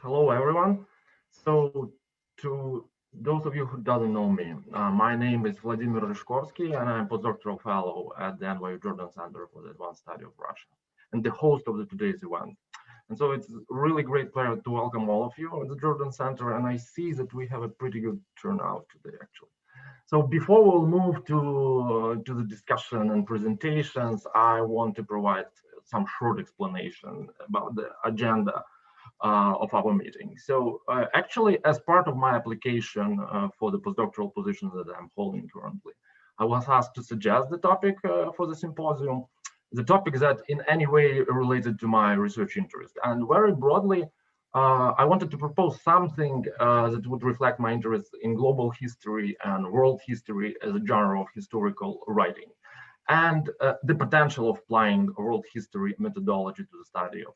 Hello, everyone. So, to those of you who doesn't know me, my name is Vladimir Ryshkovsky, and I'm postdoctoral fellow at the NYU Jordan Center for the Advanced Study of Russia, and the host of today's event. And so it's really great pleasure to welcome all of you at the Jordan Center, and I see that we have a pretty good turnout today, actually. So before we'll move to the discussion and presentations, I want to provide some short explanation about the agenda of our meeting. So actually, as part of my application for the postdoctoral position that I'm holding currently, I was asked to suggest the topic for the symposium, the topic that in any way related to my research interest. And very broadly, I wanted to propose something that would reflect my interest in global history and world history as a genre of historical writing, and the potential of applying world history methodology to the study of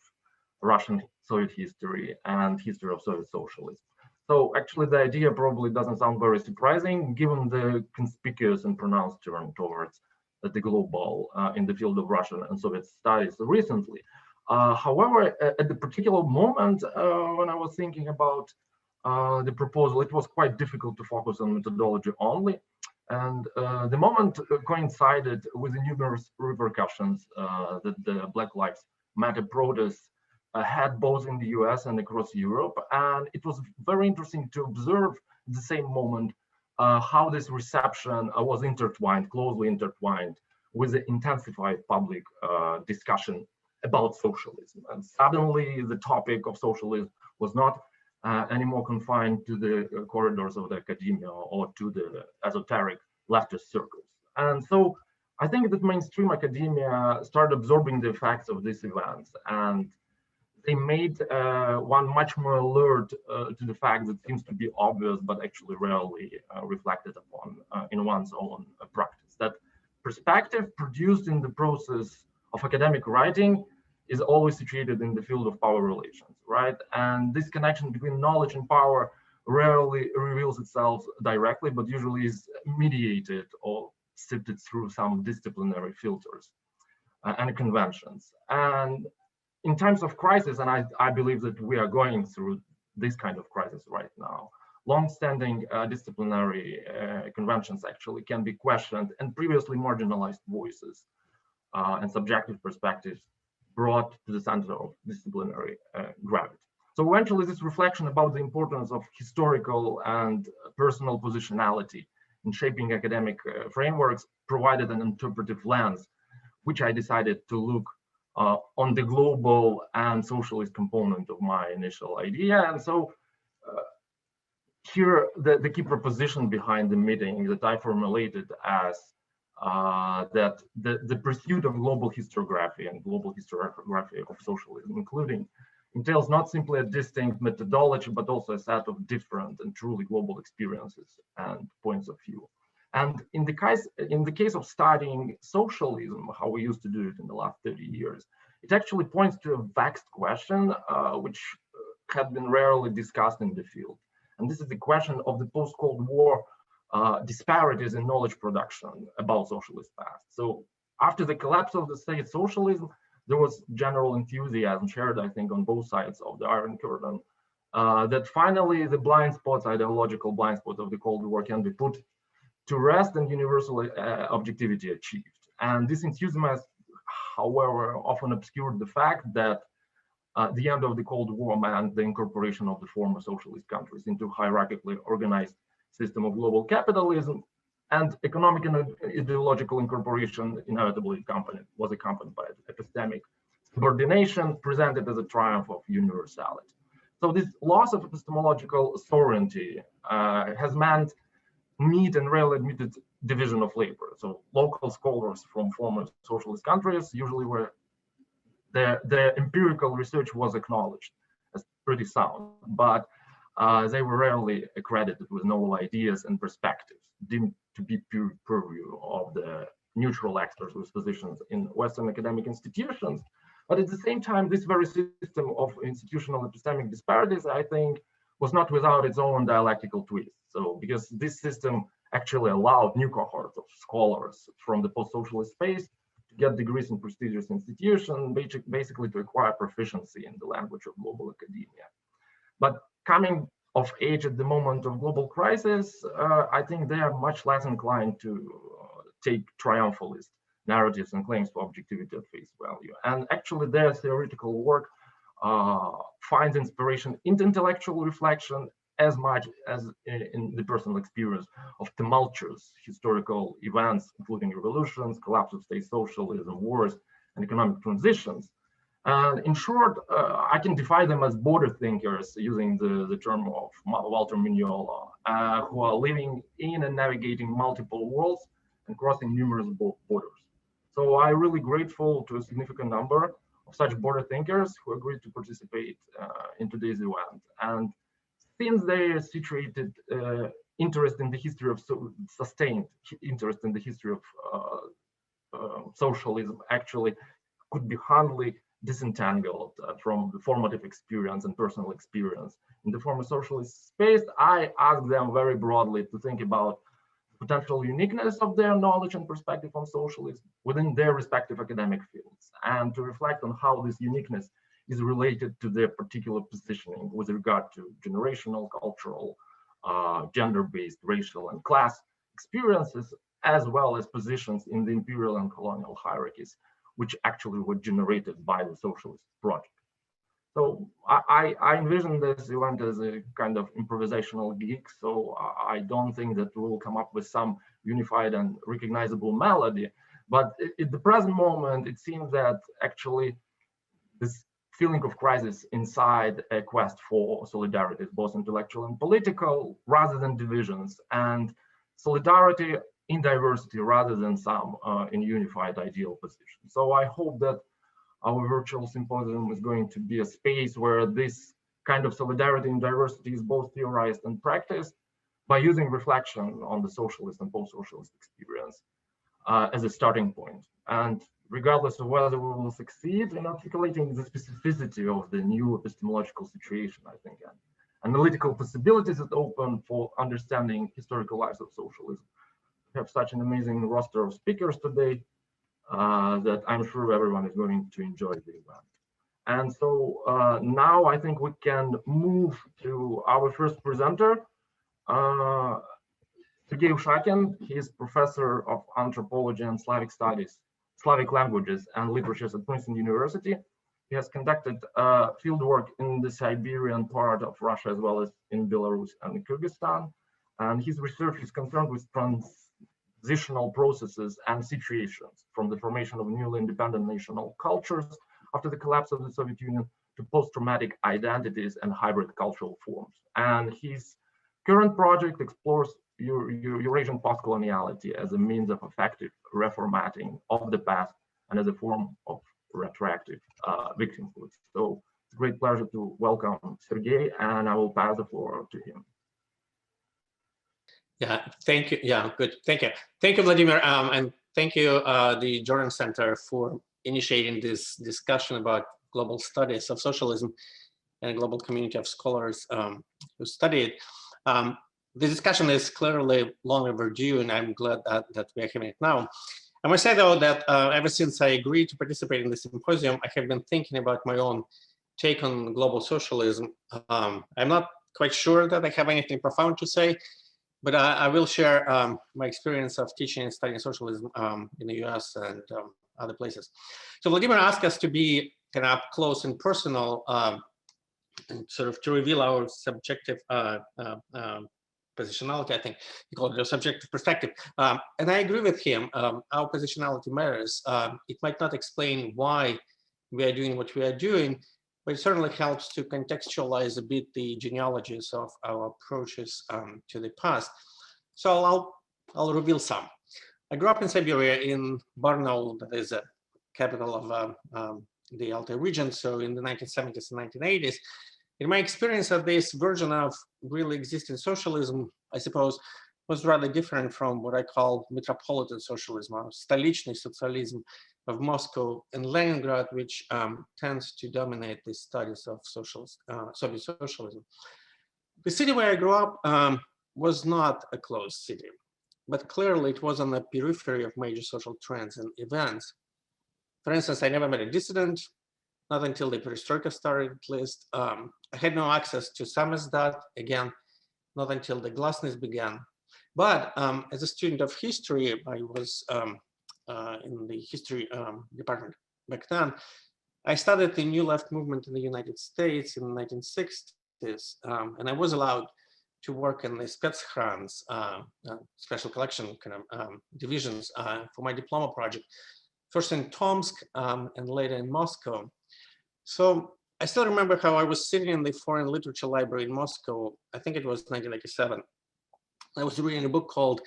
Russian Soviet history and history of Soviet socialism. So actually the idea probably doesn't sound very surprising given the conspicuous and pronounced turn towards the global in the field of Russian and Soviet studies recently. However, at the particular moment when I was thinking about the proposal, it was quite difficult to focus on methodology only. And the moment coincided with the numerous repercussions that the Black Lives Matter protests had both in the US and across Europe. And it was very interesting to observe at the same moment how this reception was intertwined, closely intertwined with the intensified public discussion about socialism. And suddenly the topic of socialism was not anymore confined to the corridors of the academia or to the esoteric leftist circles. And so I think that mainstream academia started absorbing the effects of these events, and they made one much more alert to the fact that seems to be obvious, but actually rarely reflected upon in one's own practice. That perspective produced in the process of academic writing is always situated in the field of power relations, right? And this connection between knowledge and power rarely reveals itself directly, but usually is mediated or sifted through some disciplinary filters and conventions. And in times of crisis, and I believe that we are going through this kind of crisis right now, long-standing disciplinary conventions actually can be questioned, and previously marginalized voices and subjective perspectives brought to the center of disciplinary gravity. So eventually this reflection about the importance of historical and personal positionality in shaping academic frameworks provided an interpretive lens, which I decided to look on the global and socialist component of my initial idea. And so here, the key proposition behind the meeting that I formulated as that the pursuit of global historiography and global historiography of socialism, including, entails not simply a distinct methodology, but also a set of different and truly global experiences and points of view. And in the case of studying socialism, how we used to do it in the last 30 years, it actually points to a vexed question, which had been rarely discussed in the field. And this is the question of the post-Cold War disparities in knowledge production about socialist past. So after the collapse of the state socialism, there was general enthusiasm shared, I think, on both sides of the Iron Curtain, that finally the blind spots, ideological blind spots of the Cold War can be put to rest and universal objectivity achieved. And this enthusiasm, however, often obscured the fact that the end of the Cold War meant the incorporation of the former socialist countries into hierarchically organized system of global capitalism, and economic and ideological incorporation inevitably was accompanied by epistemic subordination presented as a triumph of universality. So this loss of epistemological sovereignty has meant neat and rarely admitted division of labor. So local scholars from former socialist countries, usually where their empirical research was acknowledged as pretty sound, but they were rarely accredited with novel ideas and perspectives, deemed to be pure purview of the neutral experts with positions in Western academic institutions. But at the same time, this very system of institutional epistemic disparities, I think, was not without its own dialectical twist. So because this system actually allowed new cohorts of scholars from the post-socialist space to get degrees in prestigious institutions, basically to acquire proficiency in the language of global academia. But coming of age at the moment of global crisis, I think they are much less inclined to take triumphalist narratives and claims for objectivity at face value. And actually their theoretical work finds inspiration in intellectual reflection as much as in the personal experience of tumultuous historical events, including revolutions, collapse of state socialism, wars, and economic transitions. And in short, I can define them as border thinkers, using the term of Walter Mignola, who are living in and navigating multiple worlds and crossing numerous borders. So I'm really grateful to a significant number of such border thinkers who agreed to participate in today's event. And since they are situated interest in the history of sustained interest in the history of socialism actually could be hardly disentangled from the formative experience and personal experience in the former socialist space, I ask them very broadly to think about potential uniqueness of their knowledge and perspective on socialism within their respective academic fields, and to reflect on how this uniqueness is related to their particular positioning with regard to generational, cultural, gender-based, racial, and class experiences, as well as positions in the imperial and colonial hierarchies, which actually were generated by the socialist project. So I envision this event as a kind of improvisational gig, so I don't think that we'll come up with some unified and recognizable melody, but at the present moment, it seems that actually this feeling of crisis inside a quest for solidarity is both intellectual and political, rather than divisions, and solidarity in diversity rather than some in unified ideal position. So I hope that our virtual symposium is going to be a space where this kind of solidarity and diversity is both theorized and practiced by using reflection on the socialist and post-socialist experience as a starting point. And regardless of whether we will succeed in articulating the specificity of the new epistemological situation, I think, and analytical possibilities that open for understanding historical lives of socialism. We have such an amazing roster of speakers today that I'm sure everyone is going to enjoy the event. And so now I think we can move to our first presenter, Sergei Ushakin. He is professor of anthropology and Slavic studies, Slavic languages and literatures at Princeton University. He has conducted fieldwork in the Siberian part of Russia, as well as in Belarus and Kyrgyzstan. And his research is concerned with transitional processes and situations, from the formation of newly independent national cultures after the collapse of the Soviet Union to post-traumatic identities and hybrid cultural forms. And his current project explores Eurasian post-coloniality as a means of effective reformatting of the past and as a form of retroactive victimhood. So it's a great pleasure to welcome Sergei, and I will pass the floor to him. Yeah, thank you. Yeah, good. Thank you. Thank you, Vladimir. And thank you, the Jordan Center, for initiating this discussion about global studies of socialism and a global community of scholars who study it. The discussion is clearly long overdue, and I'm glad that we are having it now. I must say, though, that ever since I agreed to participate in the symposium, I have been thinking about my own take on global socialism. I'm not quite sure that I have anything profound to say, but I will share my experience of teaching and studying socialism in the US and other places. So Vladimir asked us to be kind of up close and personal, and sort of to reveal our subjective positionality. I think he called it a subjective perspective. And I agree with him. Our positionality matters. It might not explain why we are doing what we are doing, but it certainly helps to contextualize a bit the genealogies of our approaches to the past. So I'll reveal some. I grew up in Siberia, in Barnaul, that is a capital of the Altai region, so in the 1970s and 1980s. In my experience of this version of really existing socialism, I suppose, was rather different from what I call metropolitan socialism, or stolichny socialism of Moscow and Leningrad, which tends to dominate the studies of Soviet socialism. The city where I grew up was not a closed city, but clearly it was on the periphery of major social trends and events. For instance, I never met a dissident. not until the perestroika started at least. I had no access to samizdat, again, not until the glasnost began. But as a student of history, I was in the history department back then. I studied the New Left movement in the United States in the 1960s, and I was allowed to work in the Spetshrans, special collection kind of divisions for my diploma project, first in Tomsk and later in Moscow. So I still remember how I was sitting in the foreign literature library in Moscow. I think it was 1987. I was reading a book called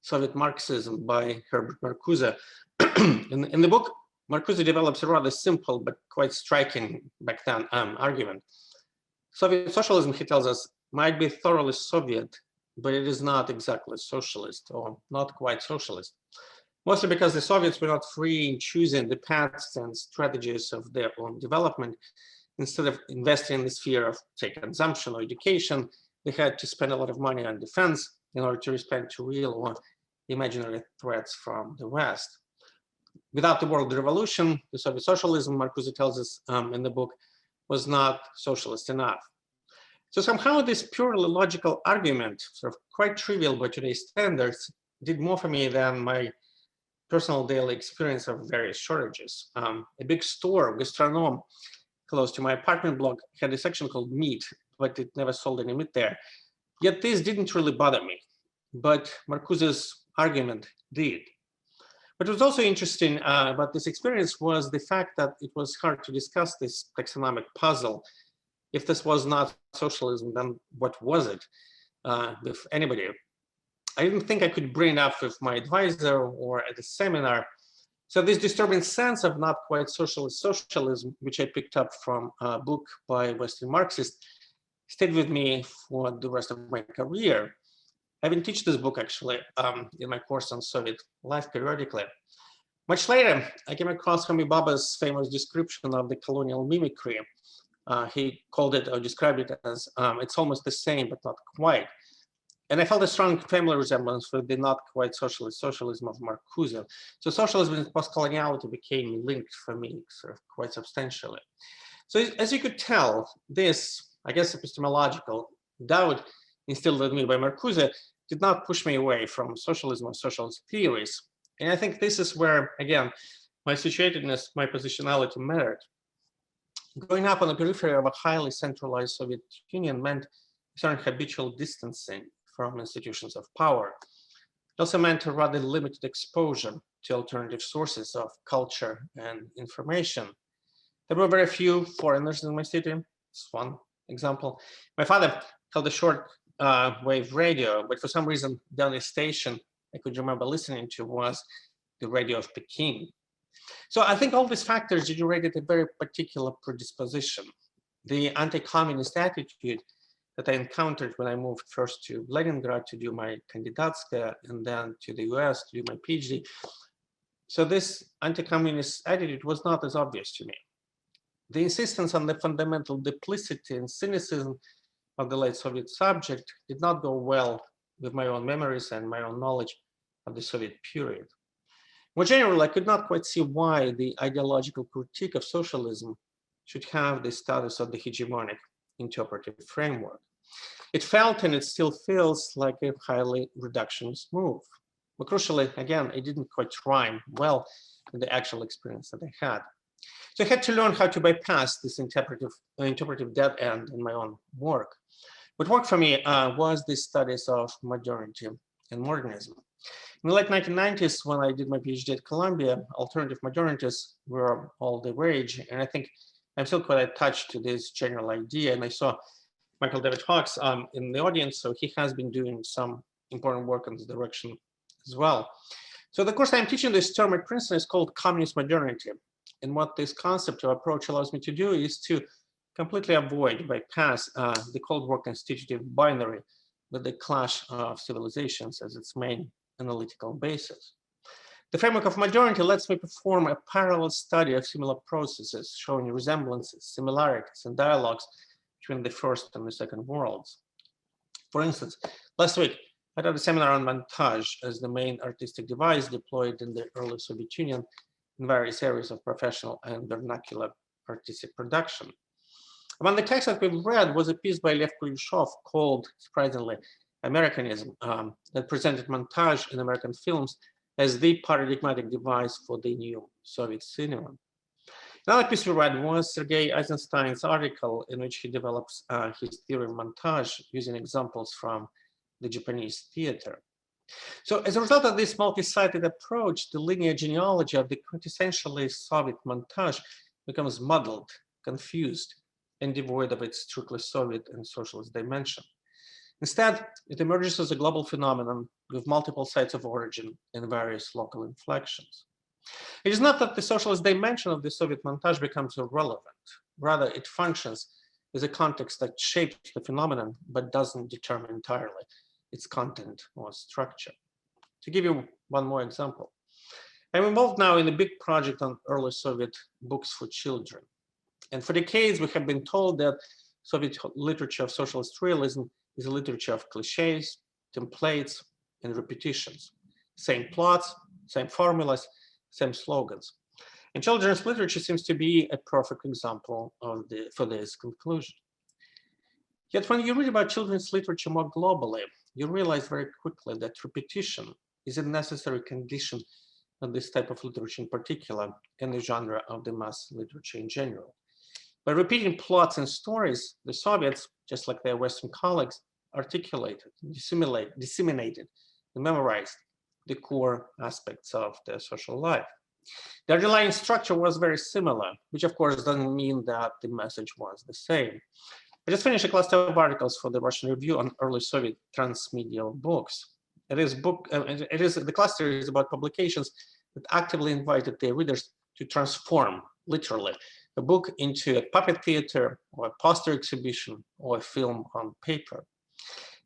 Soviet Marxism by Herbert Marcuse. In the book, Marcuse develops a rather simple but quite striking back then argument. Soviet socialism, he tells us, might be thoroughly Soviet, but it is not exactly socialist or not quite socialist. Mostly because the Soviets were not free in choosing the paths and strategies of their own development. Instead of investing in the sphere of, say, consumption or education, they had to spend a lot of money on defense in order to respond to real or imaginary threats from the West. Without the world revolution, the Soviet socialism, Marcuse tells us in the book, was not socialist enough. So somehow this purely logical argument, sort of quite trivial by today's standards, did more for me than my personal daily experience of various shortages. A big store, Gastronome, close to my apartment block, had a section called meat, but it never sold any meat there. Yet this didn't really bother me, but Marcuse's argument did. What was also interesting about this experience was the fact that it was hard to discuss this taxonomic puzzle. If this was not socialism, then what was it, with anybody? I didn't think I could bring it up with my advisor or at a seminar. So this disturbing sense of not quite socialist socialism, which I picked up from a book by Western Marxists, stayed with me for the rest of my career. I even teach this book actually in my course on Soviet life periodically. Much later, I came across Homi Bhabha's famous description of the colonial mimicry. He called it or described it as it's almost the same, but not quite. And I felt a strong family resemblance with the not quite socialist socialism of Marcuse. So socialism and post-coloniality became linked for me sort of quite substantially. So as you could tell, this, I guess, epistemological doubt instilled in me by Marcuse did not push me away from socialism or socialist theories. And I think this is where, again, my situatedness, my positionality mattered. Growing up on the periphery of a highly centralized Soviet Union meant a certain habitual distancing from institutions of power. It also meant a rather limited exposure to alternative sources of culture and information. There were very few foreigners in my city. It's one example. My father held a short wave radio, but for some reason, the only station I could remember listening to was the radio of Peking. So I think all these factors generated a very particular predisposition. The anti-communist attitude that I encountered when I moved first to Leningrad to do my kandidatskaya and then to the US to do my PhD. So this anti-communist attitude was not as obvious to me. The insistence on the fundamental duplicity and cynicism of the late Soviet subject did not go well with my own memories and my own knowledge of the Soviet period. More generally, I could not quite see why the ideological critique of socialism should have the status of the hegemonic interpretive framework. It felt and it still feels like a highly reductionist move. But crucially, again, it didn't quite rhyme well with the actual experience that I had. So I had to learn how to bypass this interpretive dead end in my own work. What worked for me was the studies of modernity and modernism. In the late 1990s, when I did my PhD at Columbia, alternative modernities were all the rage. And I think I'm still quite attached to this general idea. And I saw Michael David Hawkes in the audience, so he has been doing some important work in this direction as well. So the course I'm teaching this term at Princeton is called communist modernity. And what this concept or approach allows me to do is to completely avoid, bypass the Cold War constitutive binary with the clash of civilizations as its main analytical basis. The framework of modernity lets me perform a parallel study of similar processes, showing resemblances, similarities, and dialogues between the first and the second worlds. For instance, last week, I did a seminar on montage as the main artistic device deployed in the early Soviet Union in various areas of professional and vernacular artistic production. Among the texts that we've read was a piece by Lev Kuleshov called, surprisingly, Americanism, that presented montage in American films as the paradigmatic device for the new Soviet cinema. Another piece we read was Sergei Eisenstein's article in which he develops his theory of montage using examples from the Japanese theater. So as a result of this multi-sided approach, the linear genealogy of the quintessentially Soviet montage becomes muddled, confused, and devoid of its strictly Soviet and socialist dimension. Instead, it emerges as a global phenomenon with multiple sites of origin and various local inflections. It is not that the socialist dimension of the Soviet montage becomes irrelevant. Rather, it functions as a context that shapes the phenomenon, but doesn't determine entirely its content or structure. To give you one more example, I'm involved now in a big project on early Soviet books for children. And for decades, we have been told that Soviet literature of socialist realism is a literature of cliches, templates, and repetitions. Same plots, same formulas, same slogans. And children's literature seems to be a perfect example for this conclusion. Yet when you read about children's literature more globally, you realize very quickly that repetition is a necessary condition of this type of literature in particular, and the genre of the mass literature in general. By repeating plots and stories, the Soviets, just like their Western colleagues, articulated, disseminated, and memorized the core aspects of their social life. The underlying structure was very similar, which of course doesn't mean that the message was the same. I just finished a cluster of articles for the Russian Review on early Soviet transmedial books. The cluster is about publications that actively invited their readers to transform, literally, a book into a puppet theater or a poster exhibition or a film on paper.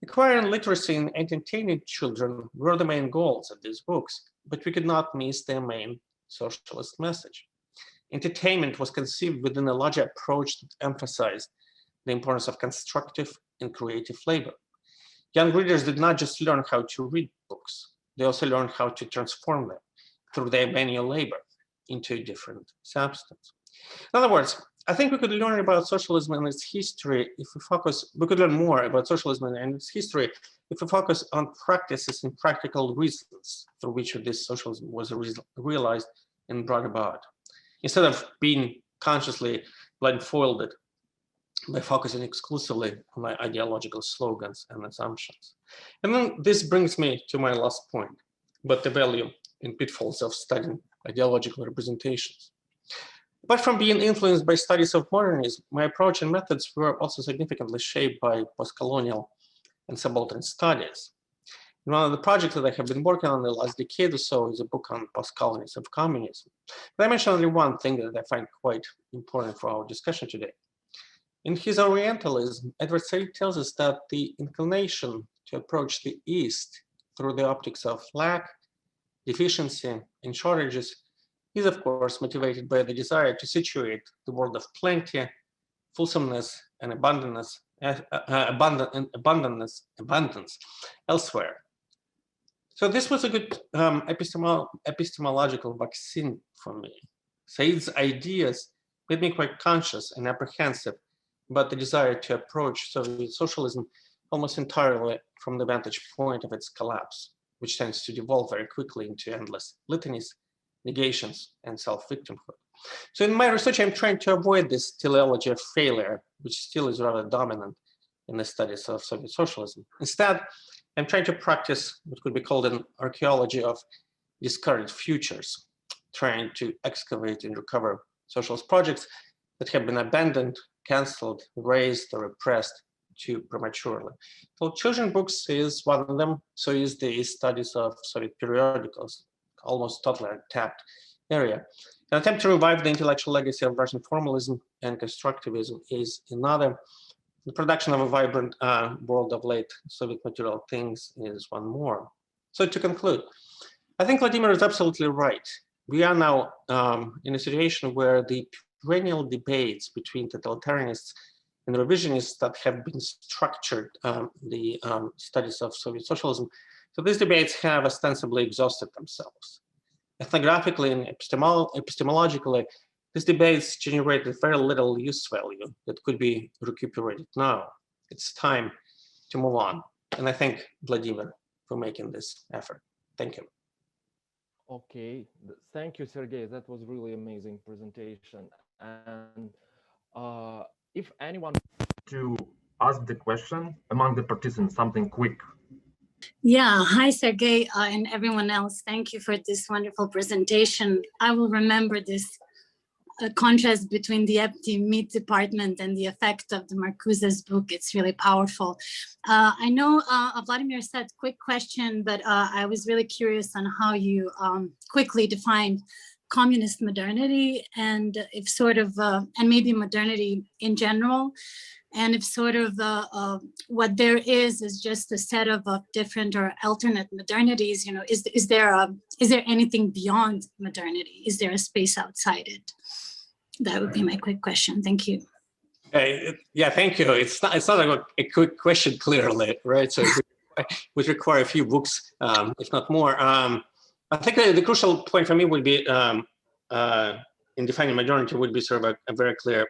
Acquiring literacy and entertaining children were the main goals of these books, but we could not miss their main socialist message. Entertainment was conceived within a larger approach that emphasized the importance of constructive and creative labor. Young readers did not just learn how to read books, they also learned how to transform them through their manual labor into a different substance. In other words, I think we could learn about socialism and its history if we could learn more about socialism and its history if we focus on practices and practical reasons through which this socialism was realized and brought about, instead of being consciously blindfolded by focusing exclusively on my ideological slogans and assumptions. And then this brings me to my last point, about the value and pitfalls of studying ideological representations. Apart from being influenced by studies of modernism, my approach and methods were also significantly shaped by post-colonial and subaltern studies. And one of the projects that I have been working on the last decade or so is a book on post-colonialism of communism. But I mentioned only one thing that I find quite important for our discussion today. In his Orientalism, Edward Said tells us that the inclination to approach the East through the optics of lack, deficiency, and shortages is, of course, motivated by the desire to situate the world of plenty, fulsomeness, and abundance elsewhere. So this was a good epistemological vaccine for me. Said's ideas made me quite conscious and apprehensive about the desire to approach Soviet socialism almost entirely from the vantage point of its collapse, which tends to devolve very quickly into endless litanies, negations, and self-victimhood. So in my research, I'm trying to avoid this teleology of failure, which still is rather dominant in the studies of Soviet socialism. Instead, I'm trying to practice what could be called an archaeology of discarded futures, trying to excavate and recover socialist projects that have been abandoned, canceled, erased, or repressed too prematurely. So children's books is one of them, so is the studies of Soviet periodicals, almost totally untapped area. An attempt to revive the intellectual legacy of Russian formalism and constructivism is another. The production of a vibrant world of late Soviet material things is one more. So to conclude, I think Vladimir is absolutely right. We are now in a situation where the perennial debates between totalitarianists and revisionists that have been structured the studies of Soviet socialism. So these debates have ostensibly exhausted themselves. Ethnographically and epistemologically, these debates generated very little use value that could be recuperated now. It's time to move on. And I thank Vladimir for making this effort. Thank you. Okay, thank you, Sergey. That was really amazing presentation. And if anyone to ask the question among the participants, something quick. Yeah, hi, Sergey, and everyone else. Thank you for this wonderful presentation. I will remember this contrast between the empty meat department and the effect of the Marcuse's book. It's really powerful. I know Vladimir said quick question, but I was really curious on how you quickly defined communist modernity, and if sort of, and maybe modernity in general, and if sort of what there is just a set of different or alternate modernities. You know, is there anything beyond modernity? Is there a space outside it? That would be my quick question. Thank you. Yeah, thank you. It's not a quick question, clearly, right? So it would require a few books, if not more. I think the crucial point for me would be in defining modernity would be sort of a very clear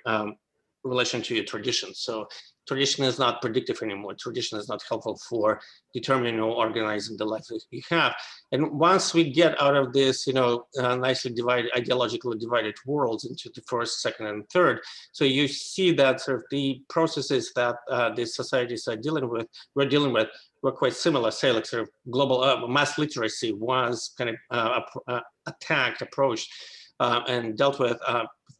relation to your tradition. So tradition is not predictive anymore. Tradition is not helpful for determining or organizing the life that you have. And once we get out of this, nicely divided, ideologically divided worlds into the first, second, and third, so you see that sort of the processes that these societies are dealing with, were quite similar. Say, like sort of global mass literacy was kind of attacked, approached, and dealt with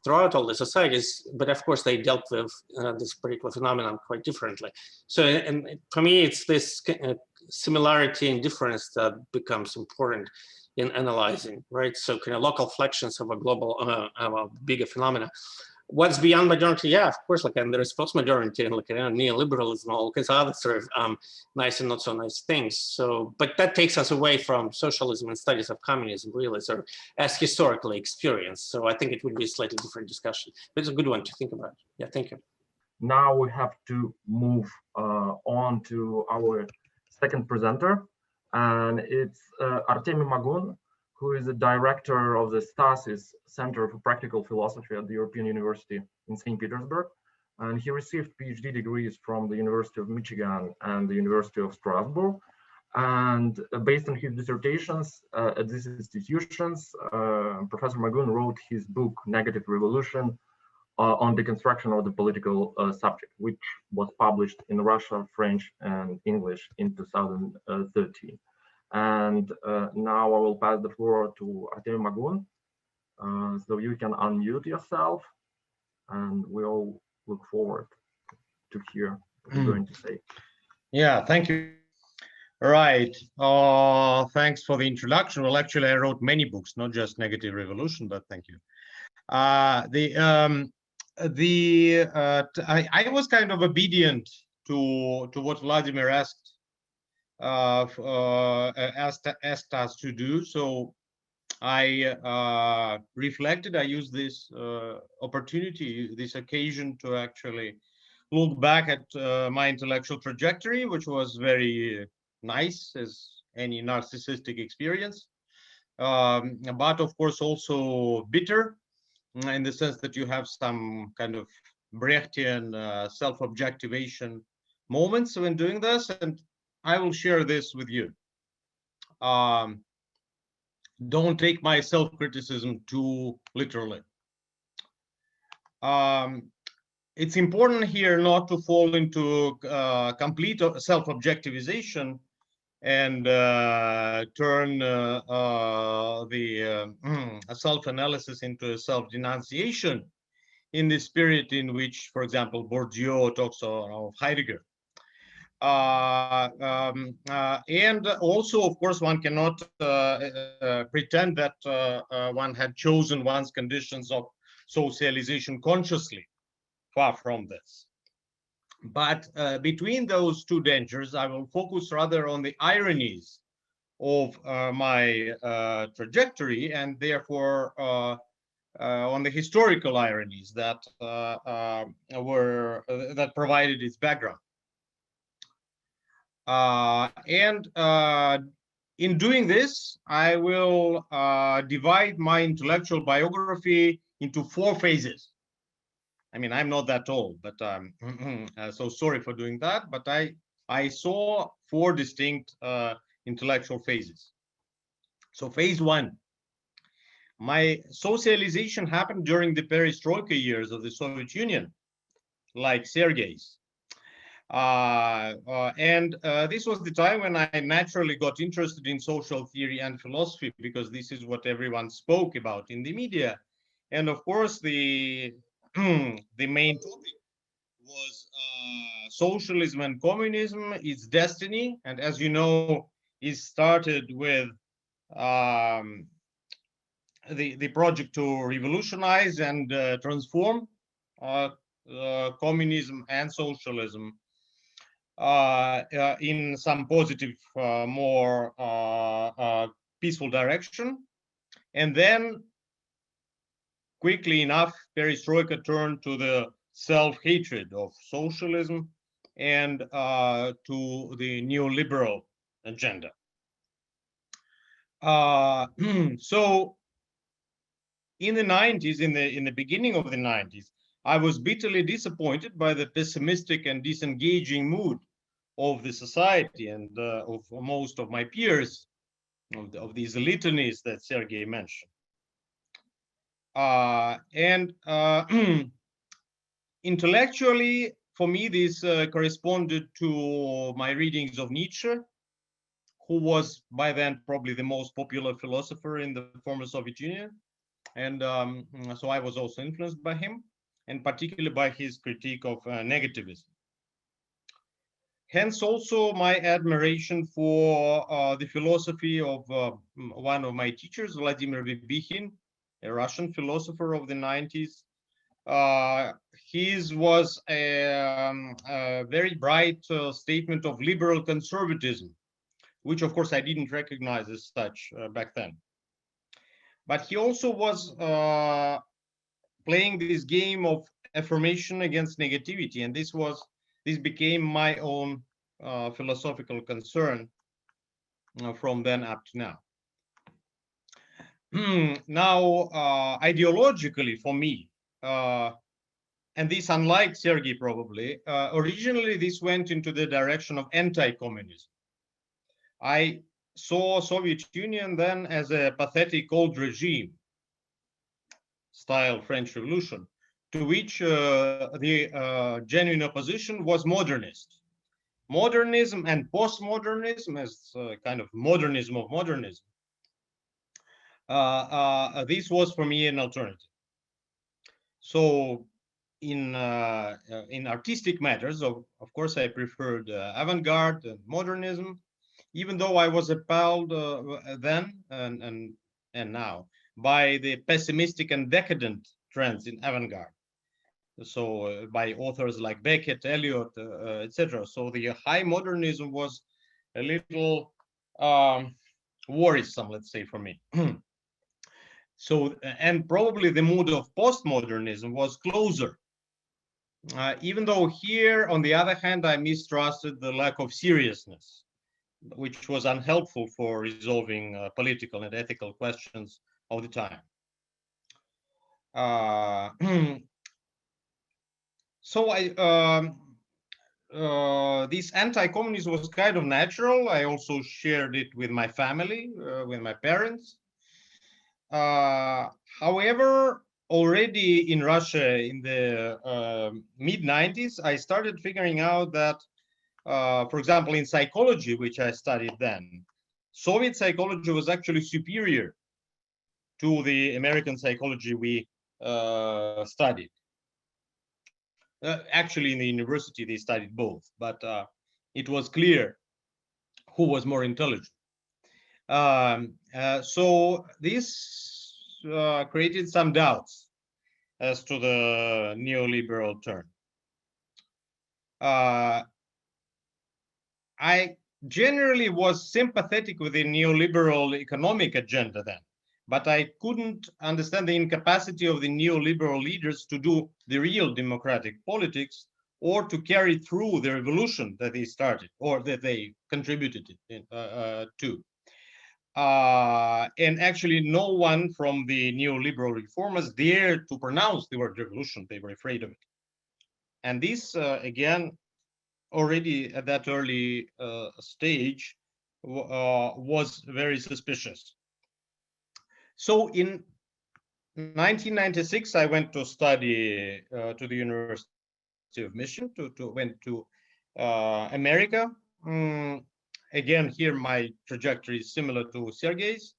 throughout all the societies, but of course they dealt with this particular phenomenon quite differently. So, and for me, it's this similarity and difference that becomes important in analyzing, right? So kind of local flexions of a global, a bigger phenomena. What's beyond modernity? Yeah, of course, like, and there is post-modernity and like neoliberalism, all kinds of other sort of nice and not so nice things. So, but that takes us away from socialism and studies of communism, really, sort of as historically experienced. So I think it would be a slightly different discussion, but it's a good one to think about. Yeah, thank you. Now we have to move on to our second presenter, and it's Artemy Magun, who is the director of the Stasis Center for Practical Philosophy at the European University in St. Petersburg. And he received PhD degrees from the University of Michigan and the University of Strasbourg. And based on his dissertations at these institutions, Professor Magun wrote his book, Negative Revolution, on the construction of the political subject, which was published in Russian, French, and English in 2013. And now I will pass the floor to Artemy Magun, so you can unmute yourself, and we all look forward to hear what you're going to say. Yeah, thank you. Right. Thanks for the introduction. Well, actually, I wrote many books, not just Negative Revolution, but thank you. I was kind of obedient to what Vladimir asked us to do. So I reflected. I used this opportunity, this occasion, to actually look back at my intellectual trajectory, which was very nice, as any narcissistic experience, but of course also bitter, in the sense that you have some kind of Brechtian self-objectivation moments when doing this, and I will share this with you. Don't take my self-criticism too literally. It's important here not to fall into complete self-objectivization and turn the self-analysis into a self-denunciation in the spirit in which, for example, Bourdieu talks of Heidegger. And also, of course, one cannot pretend that one had chosen one's conditions of socialization consciously. Far from this. But between those two dangers, I will focus rather on the ironies of my trajectory, and therefore on the historical ironies that that provided its background. And in doing this, I will divide my intellectual biography into 4 phases. I mean, I'm not that old, but so sorry for doing that. But I saw 4 distinct intellectual phases. So phase 1, my socialization happened during the perestroika years of the Soviet Union, like Sergei's. This was the time when I naturally got interested in social theory and philosophy, because this is what everyone spoke about in the media. And of course, the the main topic was socialism and communism, its destiny. And as you know, it started with the project to revolutionize and transform communism and socialism in some positive, more peaceful direction. And then quickly enough, perestroika turned to the self-hatred of socialism and to the neoliberal agenda. So in the 90s, in the beginning of the 90s, I was bitterly disappointed by the pessimistic and disengaging mood of the society and of most of my peers, of these litanies that Sergei mentioned. Intellectually, for me, this corresponded to my readings of Nietzsche, who was by then probably the most popular philosopher in the former Soviet Union. And so I was also influenced by him, and particularly by his critique of negativism. Hence also my admiration for the philosophy of one of my teachers, Vladimir Vibikhin, a Russian philosopher of the 90s. His was a very bright statement of liberal conservatism, which of course I didn't recognize as such back then. But he also was playing this game of affirmation against negativity, and this became my own philosophical concern from then up to now. Now, ideologically, for me, and this, unlike Sergei probably, originally this went into the direction of anti-communism. I saw Soviet Union then as a pathetic old regime, style French Revolution, to which the genuine opposition was modernist. Modernism and postmodernism as kind of modernism of modernism. This was for me an alternative. So in artistic matters, of course, I preferred avant-garde and modernism, even though I was appalled then and now by the pessimistic and decadent trends in avant-garde. So by authors like Beckett, Eliot, etc. So the high modernism was a little worrisome, let's say, for me. So, and probably the mood of postmodernism was closer. Even though here, on the other hand, I mistrusted the lack of seriousness, which was unhelpful for resolving political and ethical questions of the time. So this anti-communism was kind of natural. I also shared it with my family, with my parents. However, already in Russia in the mid-90s, I started figuring out that, for example, in psychology, which I studied then, Soviet psychology was actually superior to the American psychology we studied. Actually, in the university, they studied both, but it was clear who was more intelligent. So this created some doubts as to the neoliberal turn. I generally was sympathetic with the neoliberal economic agenda then, but I couldn't understand the incapacity of the neoliberal leaders to do the real democratic politics or to carry through the revolution that they started or that they contributed to. And actually no one from the neoliberal reformers dared to pronounce the word revolution. They were afraid of it. And this, again, already at that early stage, was very suspicious. So in 1996, I went to study to the University of Michigan, went to America. Again, here my trajectory is similar to Sergei's,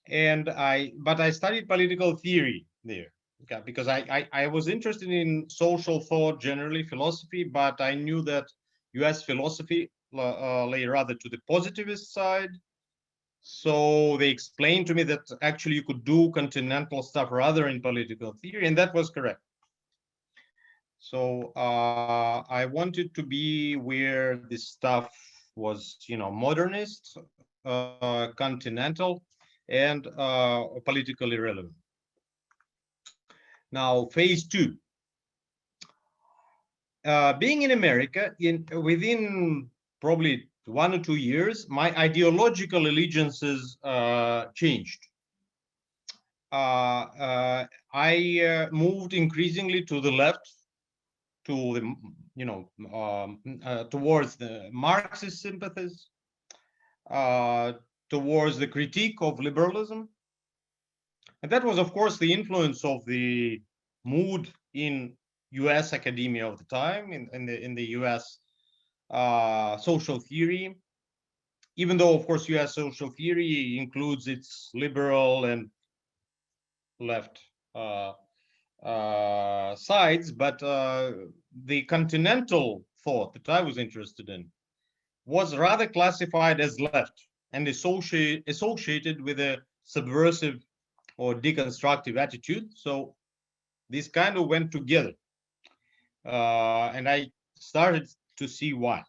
but I studied political theory there. Okay, because I was interested in social thought, generally philosophy, but I knew that US philosophy lay rather to the positivist side. So they explained to me that actually you could do continental stuff rather in political theory, and that was correct. So I wanted to be where this stuff was, modernist, continental, and politically relevant. Now, phase two. Being in America, within probably 1 or 2 years, my ideological allegiances changed. I moved increasingly to the left, to the towards the Marxist sympathies, towards the critique of liberalism, and that was, of course, the influence of the mood in U.S. academia of the time, in the U.S. Social theory. Even though, of course, U.S. social theory includes its liberal and left sides, but the continental thought that I was interested in was rather classified as left and associated with a subversive or deconstructive attitude. So this kind of went together, and I started to see why.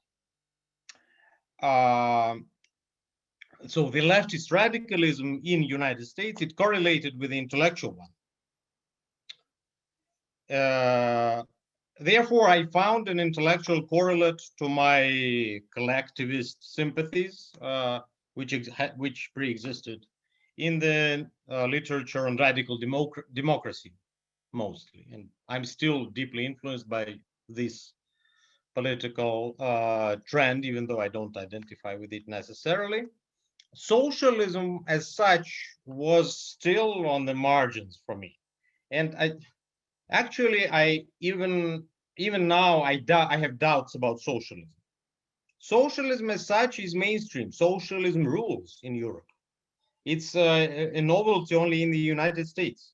So the leftist radicalism in United States, it correlated with the intellectual one. Therefore, I found an intellectual correlate to my collectivist sympathies, which pre-existed in the literature on radical democracy, mostly. And I'm still deeply influenced by this political trend, even though I don't identify with it necessarily. Socialism as such was still on the margins for me. And even now I have doubts about socialism. Socialism as such is mainstream. Socialism rules in Europe. It's a novelty only in the United States.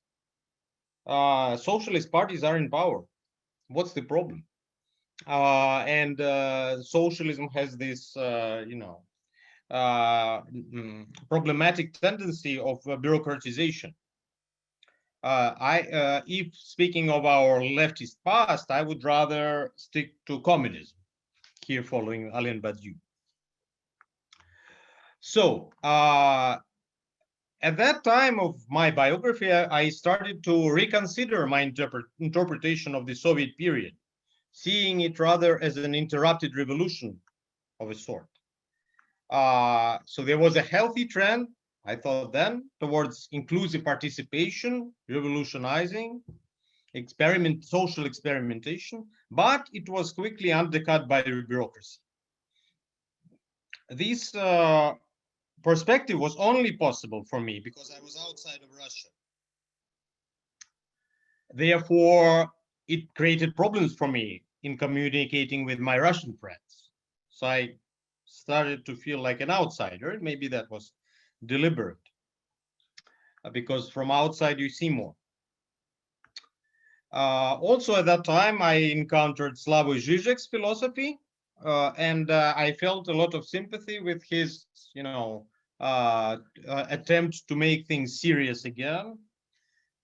Socialist parties are in power. What's the problem? And socialism has this, problematic tendency of bureaucratization. If speaking of our leftist past, I would rather stick to communism, here following Alain Badiou. So at that time of my biography, I started to reconsider my interpretation of the Soviet period, seeing it rather as an interrupted revolution of a sort. So there was a healthy trend, I thought then, towards inclusive participation, revolutionizing, social experimentation, but it was quickly undercut by the bureaucracy. This perspective was only possible for me because I was outside of Russia. Therefore, it created problems for me in communicating with my Russian friends. So I started to feel like an outsider. Maybe that was deliberate, because from outside you see more. Also at that time, I encountered Slavoj Žižek's philosophy, and I felt a lot of sympathy with his, attempt to make things serious again,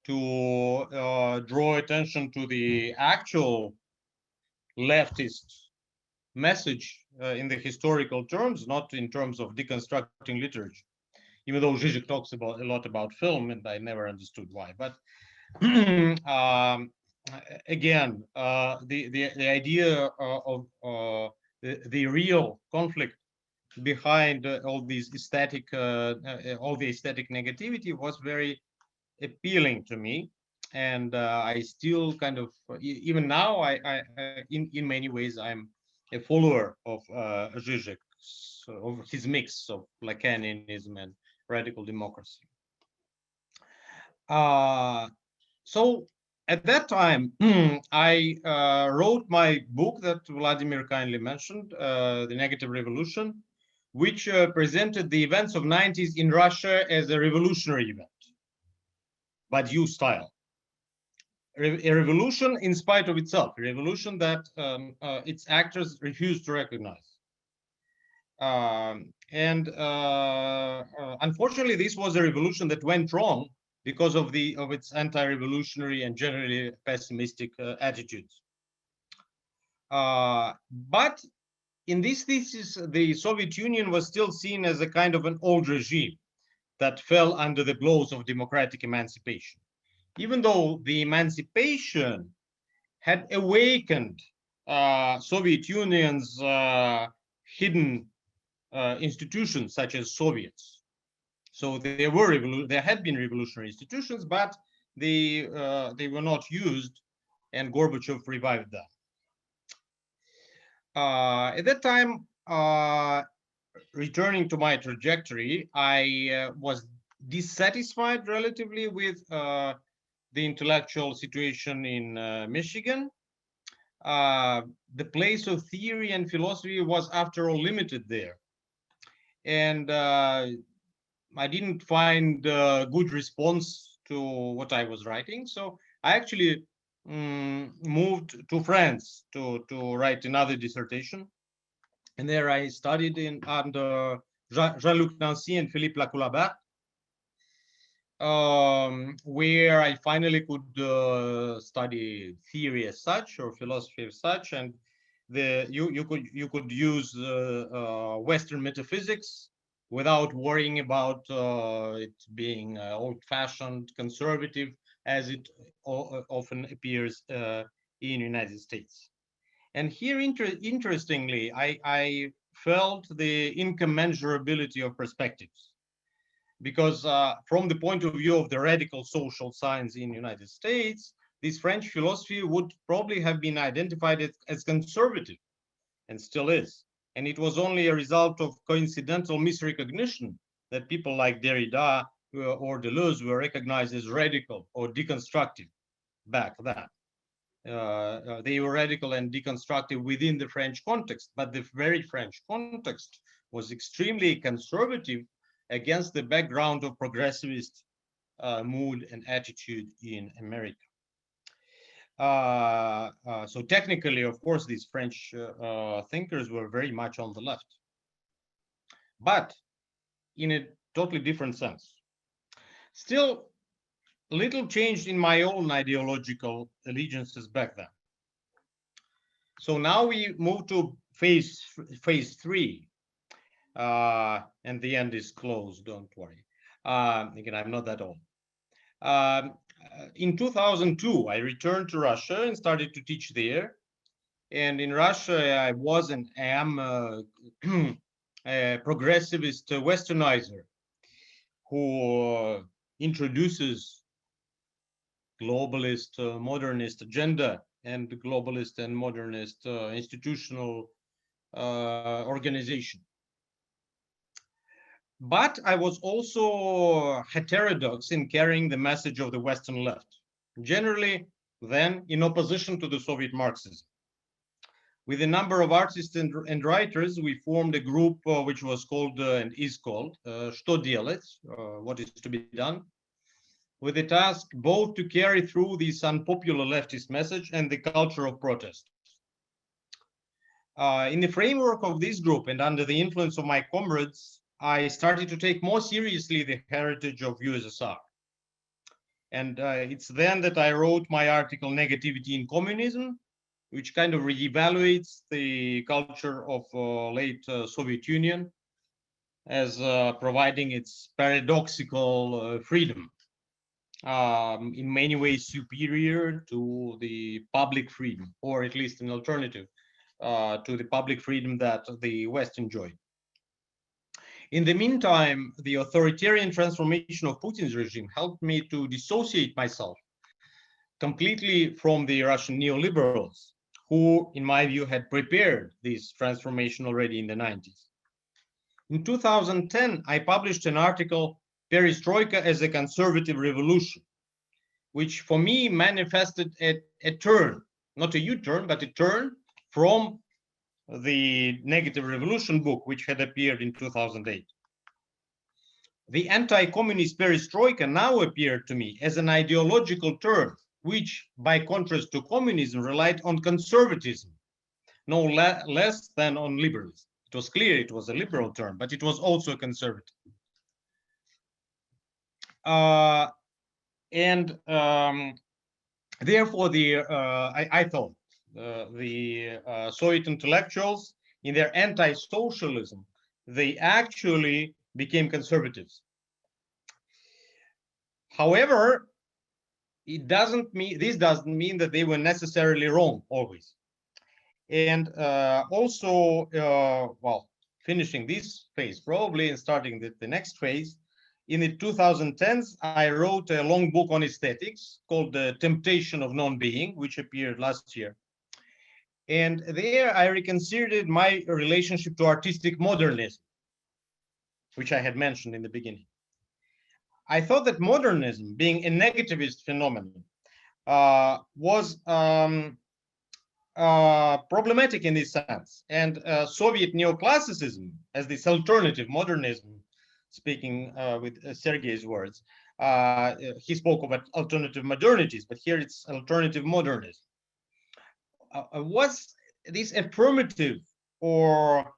to draw attention to the actual leftist message in the historical terms, not in terms of deconstructing literature. Even though Žižek talks a lot about film, and I never understood why. But again, the idea of the real conflict behind all these aesthetic, all the aesthetic negativity was very appealing to me. And I still kind of, even now, in many ways, I'm a follower of Zizek, of his mix of Lacanianism and radical democracy. So at that time, I wrote my book that Vladimir kindly mentioned, The Negative Revolution, which presented the events of 90s in Russia as a revolutionary event, but due style. A revolution in spite of itself, a revolution that its actors refused to recognize. Unfortunately, this was a revolution that went wrong because of its anti-revolutionary and generally pessimistic attitudes. But in this thesis, the Soviet Union was still seen as a kind of an old regime that fell under the blows of democratic emancipation, even though the emancipation had awakened Soviet Union's hidden institutions such as Soviets. So there had been revolutionary institutions, but they were not used, and Gorbachev revived them. At that time, returning to my trajectory, I was dissatisfied relatively with the intellectual situation in Michigan. The place of theory and philosophy was, after all, limited there. And I didn't find a good response to what I was writing. So I actually moved to France to write another dissertation. And there I studied under Jean-Luc Nancy and Philippe Lacoulabert, where I finally could study theory as such, or philosophy as such, and you could use Western metaphysics without worrying about it being old-fashioned, conservative, as it often appears in the United States. And here, interestingly, I felt the incommensurability of perspectives, because from the point of view of the radical social science in the United States, this French philosophy would probably have been identified as conservative, and still is. And it was only a result of coincidental misrecognition that people like Derrida or Deleuze were recognized as radical or deconstructive back then. They were radical and deconstructive within the French context, but the very French context was extremely conservative against the background of progressivist mood and attitude in America. So technically, of course, these French thinkers were very much on the left, but in a totally different sense. Still, little changed in my own ideological allegiances back then. So now we move to phase 3, and the end is close, don't worry. Again, I'm not that old. In 2002, I returned to Russia and started to teach there. And in Russia, I was and am a progressivist westernizer who introduces globalist modernist agenda and globalist and modernist institutional organization. But I was also heterodox in carrying the message of the Western left, generally then in opposition to the Soviet Marxism. With a number of artists and writers, we formed a group which was called and is called Что делать, what is to be done, with the task both to carry through this unpopular leftist message and the culture of protest. In the framework of this group and under the influence of my comrades, I started to take more seriously the heritage of USSR. And it's then that I wrote my article, Negativity in Communism, which kind of reevaluates the culture of late Soviet Union as providing its paradoxical freedom, in many ways superior to the public freedom, or at least an alternative to the public freedom that the West enjoyed. In the meantime, the authoritarian transformation of Putin's regime helped me to dissociate myself completely from the Russian neoliberals, who, in my view, had prepared this transformation already in the 90s. In 2010, I published an article, Perestroika as a Conservative Revolution, which for me manifested a turn, not a U-turn, but a turn from the Negative Revolution book, which had appeared in 2008. The anti-communist perestroika now appeared to me as an ideological turn, which, by contrast to communism, relied on conservatism, no less than on liberalism. It was clear it was a liberal term, but it was also a conservative. Therefore, I thought the Soviet intellectuals, in their anti-socialism, they actually became conservatives. However, this doesn't mean that they were necessarily wrong always. And also, well, finishing this phase probably and starting the next phase, in the 2010s, I wrote a long book on aesthetics called The Temptation of Non-Being, which appeared last year. And there I reconsidered my relationship to artistic modernism, which I had mentioned in the beginning. I thought that modernism, being a negativist phenomenon, was problematic in this sense. And Soviet neoclassicism, as this alternative modernism, speaking with Sergei's words, he spoke about alternative modernities, but here it's alternative modernism. Was this affirmative or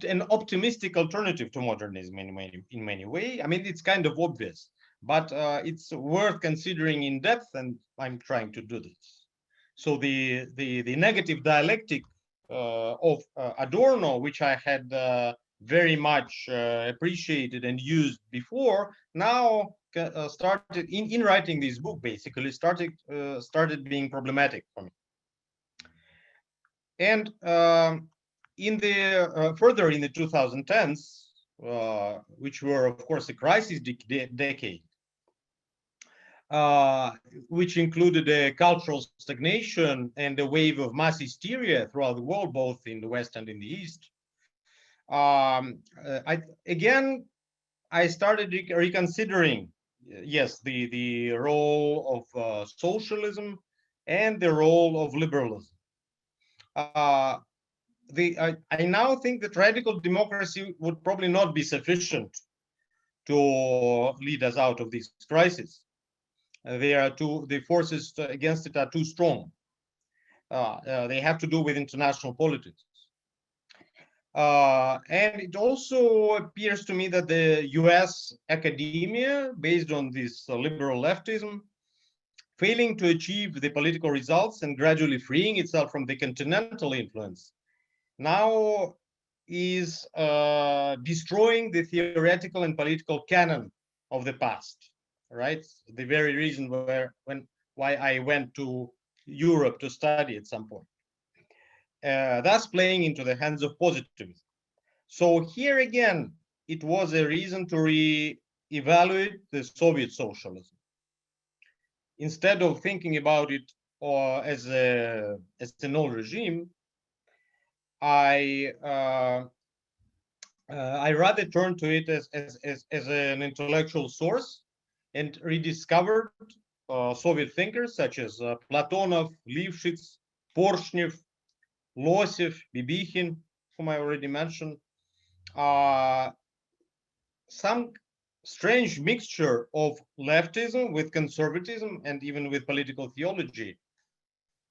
an optimistic alternative to modernism in many ways? I mean, it's kind of obvious, but it's worth considering in depth, and I'm trying to do this. So the negative dialectic of Adorno, which I had very much appreciated and used before, now started in writing this book, basically started being problematic for me. And in the further in the 2010s, which were of course a crisis decade, which included a cultural stagnation and a wave of mass hysteria throughout the world, both in the West and in the East. I started reconsidering, yes, the role of socialism and the role of liberalism. I now think that radical democracy would probably not be sufficient to lead us out of this crisis. The forces against it are too strong. They have to do with international politics. And it also appears to me that the US academia, based on this liberal leftism, failing to achieve the political results and gradually freeing itself from the continental influence, now is destroying the theoretical and political canon of the past, right? The very reason why I went to Europe to study at some point. Thus playing into the hands of positivism. So here again, it was a reason to re-evaluate the Soviet socialism. Instead of thinking about it as an old regime, I rather turned to it as an intellectual source and rediscovered Soviet thinkers such as Platonov, Lifshitz, Porshnev, Losev, Bibikhin, whom I already mentioned. Some strange mixture of leftism with conservatism and even with political theology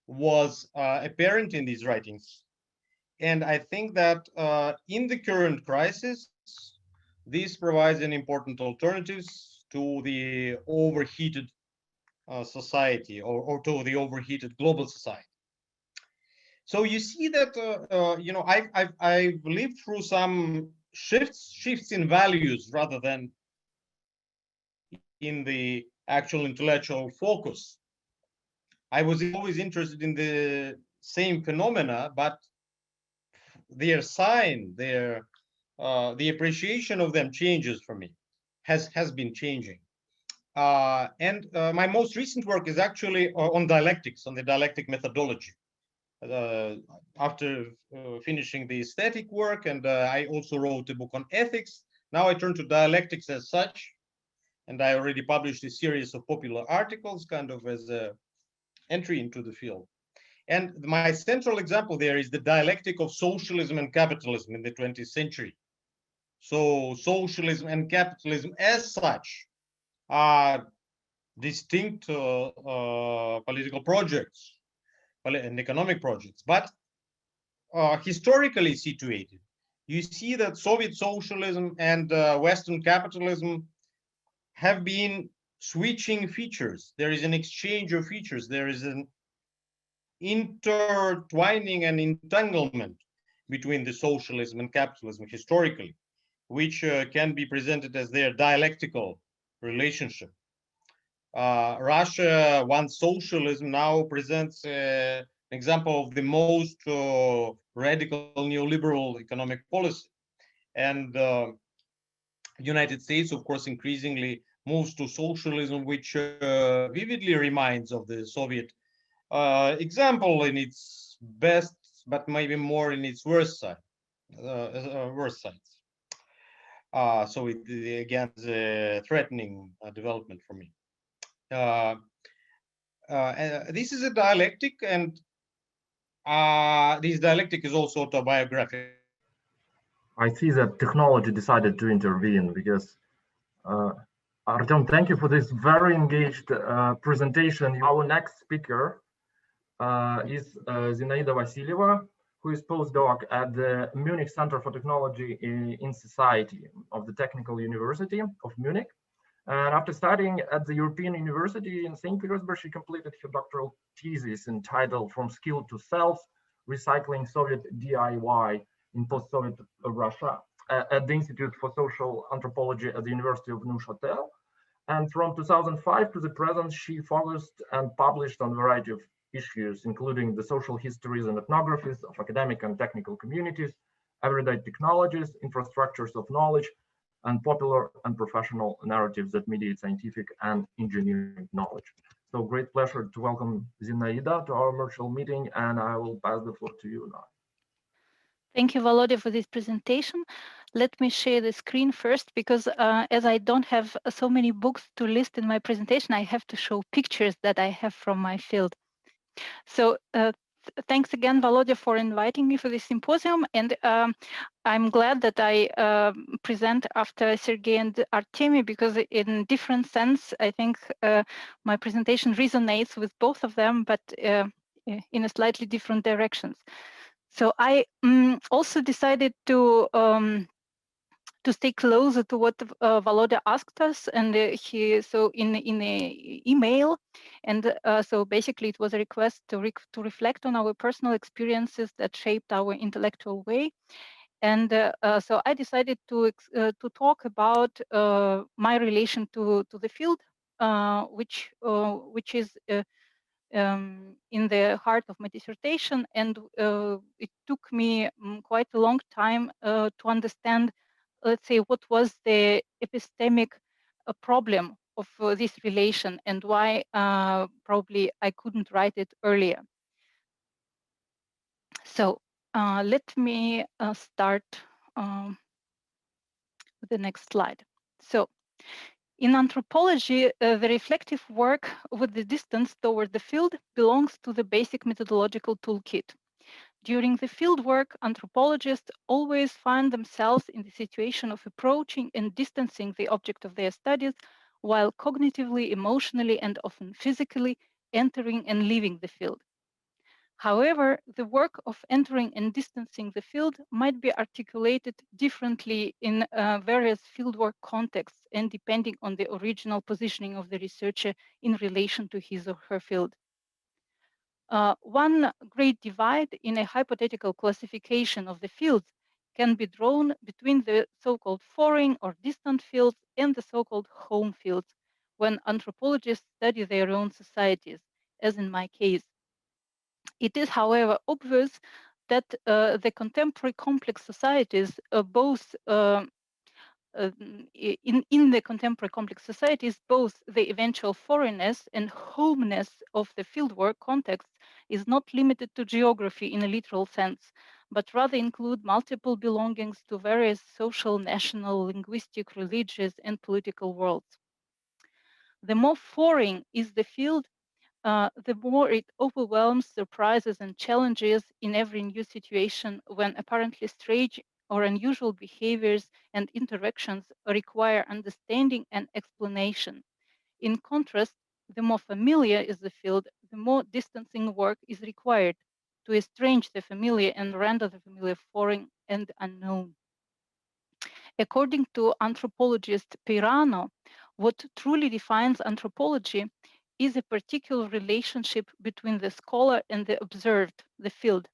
was apparent in these writings. And I think that in the current crisis, this provides an important alternative to the overheated society or to the overheated global society. So you see that you know, I've lived through some shifts in values rather than in the actual intellectual focus. I was always interested in the same phenomena, but their sign, their the appreciation of them changes for me, has been changing. My most recent work is actually on dialectics, on the dialectic methodology. After finishing the aesthetic work, and I also wrote a book on ethics. Now I turn to dialectics as such, and I already published a series of popular articles, kind of as an entry into the field. And my central example there is the dialectic of socialism and capitalism in the 20th century. So socialism and capitalism as such are distinct political projects and economic projects, but historically situated. You see that Soviet socialism and Western capitalism have been switching features. There is an exchange of features. There is an intertwining and entanglement between the socialism and capitalism historically, which can be presented as their dialectical relationship. Russia, once socialism, now presents an example of the most radical neoliberal economic policy. And United States, of course, increasingly moves to socialism, which vividly reminds of the Soviet example in its best, but maybe more in its worst side, worst sides. So it again is a threatening development for me. This is a dialectic, and this dialectic is also autobiographical. I see that technology decided to intervene because Artem, thank you for this very engaged presentation. Our next speaker is Zinaida Vasilyeva, who is postdoc at the Munich Center for Technology in Society of the Technical University of Munich. And after studying at the European University in St. Petersburg, she completed her doctoral thesis entitled From Skill to Self, Recycling Soviet DIY in Post-Soviet Russia at the Institute for Social Anthropology at the University of Neuchâtel. And from 2005 to the present, she focused and published on a variety of issues, including the social histories and ethnographies of academic and technical communities, everyday technologies, infrastructures of knowledge, and popular and professional narratives that mediate scientific and engineering knowledge. So great pleasure to welcome Zinaida to our virtual meeting, and I will pass the floor to you now. Thank you, Volodya, for this presentation. Let me share the screen first, because as I don't have so many books to list in my presentation, I have to show pictures that I have from my field. So thanks again, Volodya, for inviting me for this symposium. And I'm glad that I present after Sergey and Artemy, because in different sense, I think my presentation resonates with both of them, but in a slightly different directions. So I also decided to stay closer to what Volodya asked us, and so in the email, and so basically it was a request to reflect on our personal experiences that shaped our intellectual way, and so I decided to talk about my relation to the field, which is in the heart of my dissertation, and it took me quite a long time to understand, let's say, what was the epistemic problem of this relation, and why probably I couldn't write it earlier. So let me start with the next slide. So in anthropology, the reflective work with the distance toward the field belongs to the basic methodological toolkit. During the field work, anthropologists always find themselves in the situation of approaching and distancing the object of their studies, while cognitively, emotionally, and often physically entering and leaving the field. However, the work of entering and distancing the field might be articulated differently in various fieldwork contexts, and depending on the original positioning of the researcher in relation to his or her field. One great divide in a hypothetical classification of the fields can be drawn between the so-called foreign or distant fields and the so-called home fields, when anthropologists study their own societies, as in my case. It is, however, obvious that the contemporary complex societies, both in the contemporary complex societies, both the eventual foreignness and homeness of the fieldwork context is not limited to geography in a literal sense, but rather include multiple belongings to various social, national, linguistic, religious, and political worlds. The more foreign is the field, the more it overwhelms, surprises, and challenges in every new situation when apparently strange or unusual behaviors and interactions require understanding and explanation. In contrast, the more familiar is the field, the more distancing work is required to estrange the familiar and render the familiar foreign and unknown. According to anthropologist Pirano, what truly defines anthropology is a particular relationship between the scholar and the observed, the field.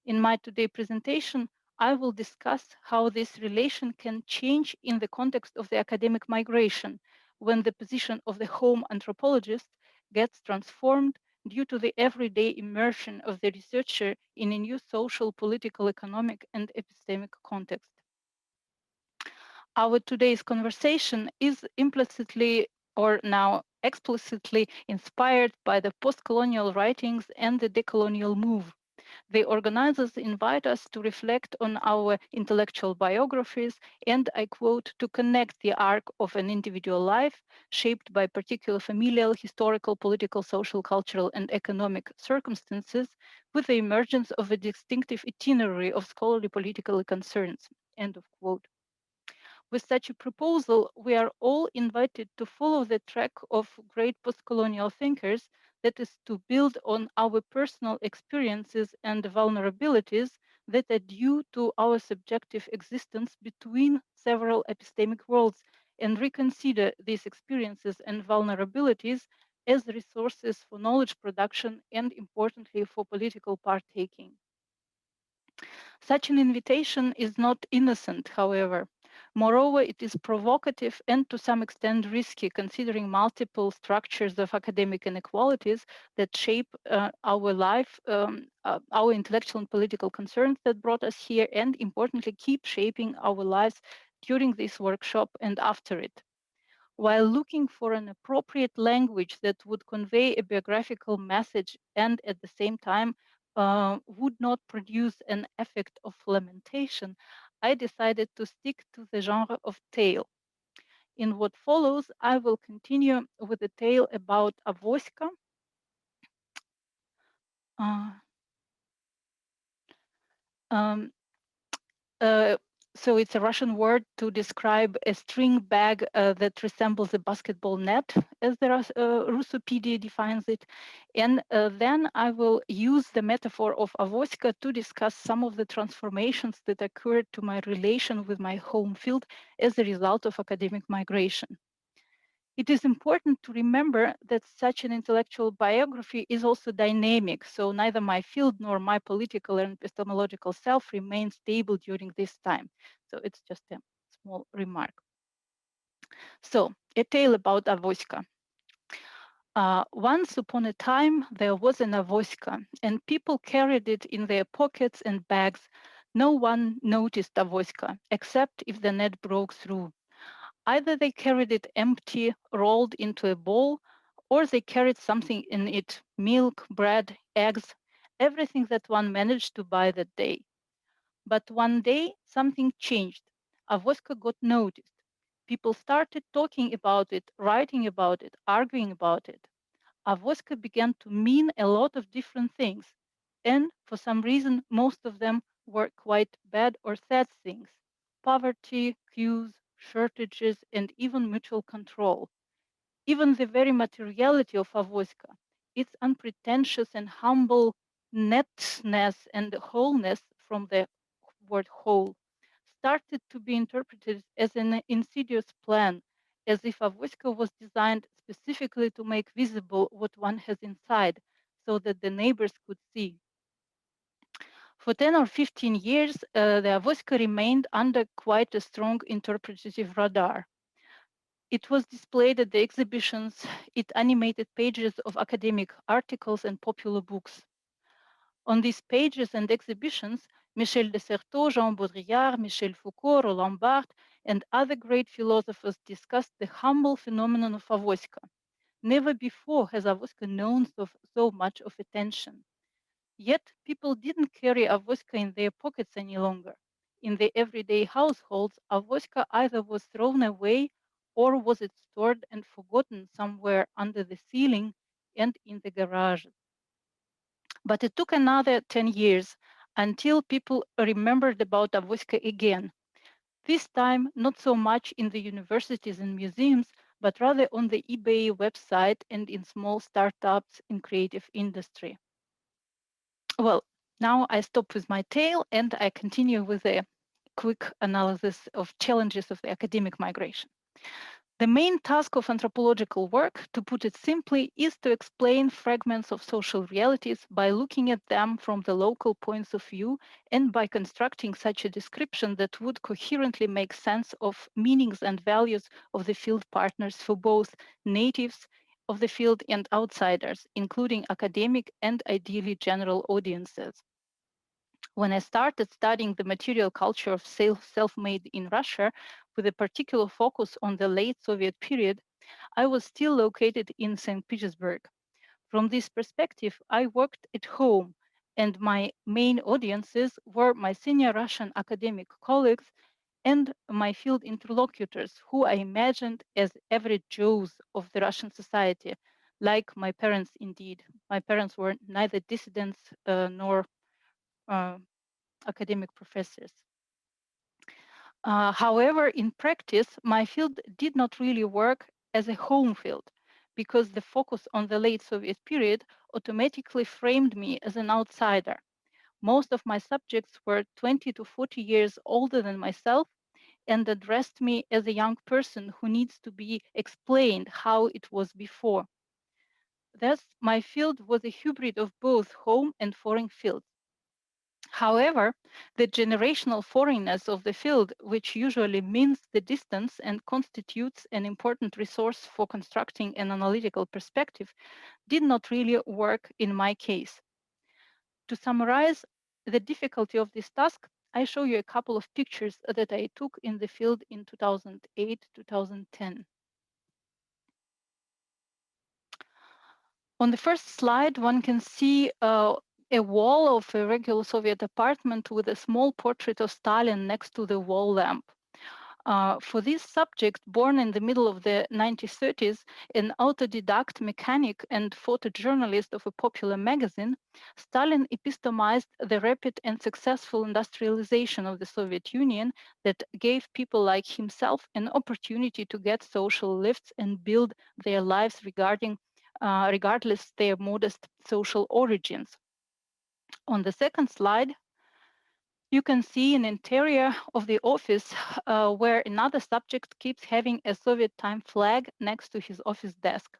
In my today presentation, I will discuss how this relation can change in the context of the academic migration, when the position of the home anthropologist gets transformed due to the everyday immersion of the researcher in a new social, political, economic, and epistemic context. Our today's conversation is implicitly or now explicitly inspired by the post-colonial writings and the decolonial move. The organizers invite us to reflect on our intellectual biographies and, I quote, to connect the arc of an individual life shaped by particular familial, historical, political, social, cultural, and economic circumstances with the emergence of a distinctive itinerary of scholarly political concerns, end of quote. With such a proposal, we are all invited to follow the track of great post-colonial thinkers, that is to build on our personal experiences and vulnerabilities that are due to our subjective existence between several epistemic worlds, and reconsider these experiences and vulnerabilities as resources for knowledge production and, importantly, for political partaking. Such an invitation is not innocent, however. Moreover, it is provocative and to some extent risky, considering multiple structures of academic inequalities that shape our life, our intellectual and political concerns that brought us here, and importantly, keep shaping our lives during this workshop and after it. While looking for an appropriate language that would convey a biographical message and at the same time would not produce an effect of lamentation, I decided to stick to the genre of tale. In what follows, I will continue with a tale about Avoська. Um, uh, so it's a Russian word to describe a string bag that resembles a basketball net, as the Russopedia defines it. And then I will use the metaphor of Avoська to discuss some of the transformations that occurred to my relation with my home field as a result of academic migration. It is important to remember that such an intellectual biography is also dynamic, so neither my field nor my political and epistemological self remain stable during this time. So it's just a small remark. So, a tale about Avoська. Once upon a time, there was an Avoськa, and people carried it in their pockets and bags. No one noticed Avoськa, except if the net broke through. Either they carried it empty, rolled into a ball, or they carried something in it, milk, bread, eggs, everything that one managed to buy that day. But one day, something changed. Avoськa got noticed. People started talking about it, writing about it, arguing about it. Avoськa began to mean a lot of different things, and for some reason, most of them were quite bad or sad things. Poverty, queues, shortages, and even mutual control. Even the very materiality of Avoськa, its unpretentious and humble netness and wholeness from the word whole, started to be interpreted as an insidious plan, as if Avoськa was designed specifically to make visible what one has inside, so that the neighbors could see. For 10 or 15 years, the Avoськa remained under quite a strong interpretative radar. It was displayed at the exhibitions, it animated pages of academic articles and popular books. On these pages and exhibitions, Michel de Certeau, Jean Baudrillard, Michel Foucault, Roland Barthes, and other great philosophers discussed the humble phenomenon of avoska. Never before has avoska known so much of attention. Yet people didn't carry avoska in their pockets any longer. In the everyday households, avoska either was thrown away or was it stored and forgotten somewhere under the ceiling and in the garage. But it took another 10 years until people remembered about avoska again. This time, not so much in the universities and museums, but rather on the eBay website and in small startups in creative industry. Well, now I stop with my tale and I continue with a quick analysis of challenges of the academic migration. The main task of anthropological work, to put it simply, is to explain fragments of social realities by looking at them from the local points of view and by constructing such a description that would coherently make sense of meanings and values of the field partners for both natives of the field and outsiders, including academic and ideally general audiences. When I started studying the material culture of self-made in Russia, with a particular focus on the late Soviet period, I was still located in St. Petersburg. From this perspective, I worked at home, and my main audiences were my senior Russian academic colleagues and my field interlocutors, who I imagined as average Joes of the Russian society, like my parents indeed. My parents were neither dissidents nor academic professors. However, in practice, my field did not really work as a home field because the focus on the late Soviet period automatically framed me as an outsider. Most of my subjects were 20 to 40 years older than myself and addressed me as a young person who needs to be explained how it was before. Thus, my field was a hybrid of both home and foreign fields. However, the generational foreignness of the field, which usually means the distance and constitutes an important resource for constructing an analytical perspective, did not really work in my case. To summarize the difficulty of this task, I show you a couple of pictures that I took in the field in 2008-2010. On the first slide, one can see a wall of a regular Soviet apartment with a small portrait of Stalin next to the wall lamp. For this subject, born in the middle of the 1930s, an autodidact mechanic and photojournalist of a popular magazine, Stalin epistomized the rapid and successful industrialization of the Soviet Union that gave people like himself an opportunity to get social lifts and build their lives regardless their modest social origins. On the second slide, you can see an interior of the office where another subject keeps having a Soviet time flag next to his office desk.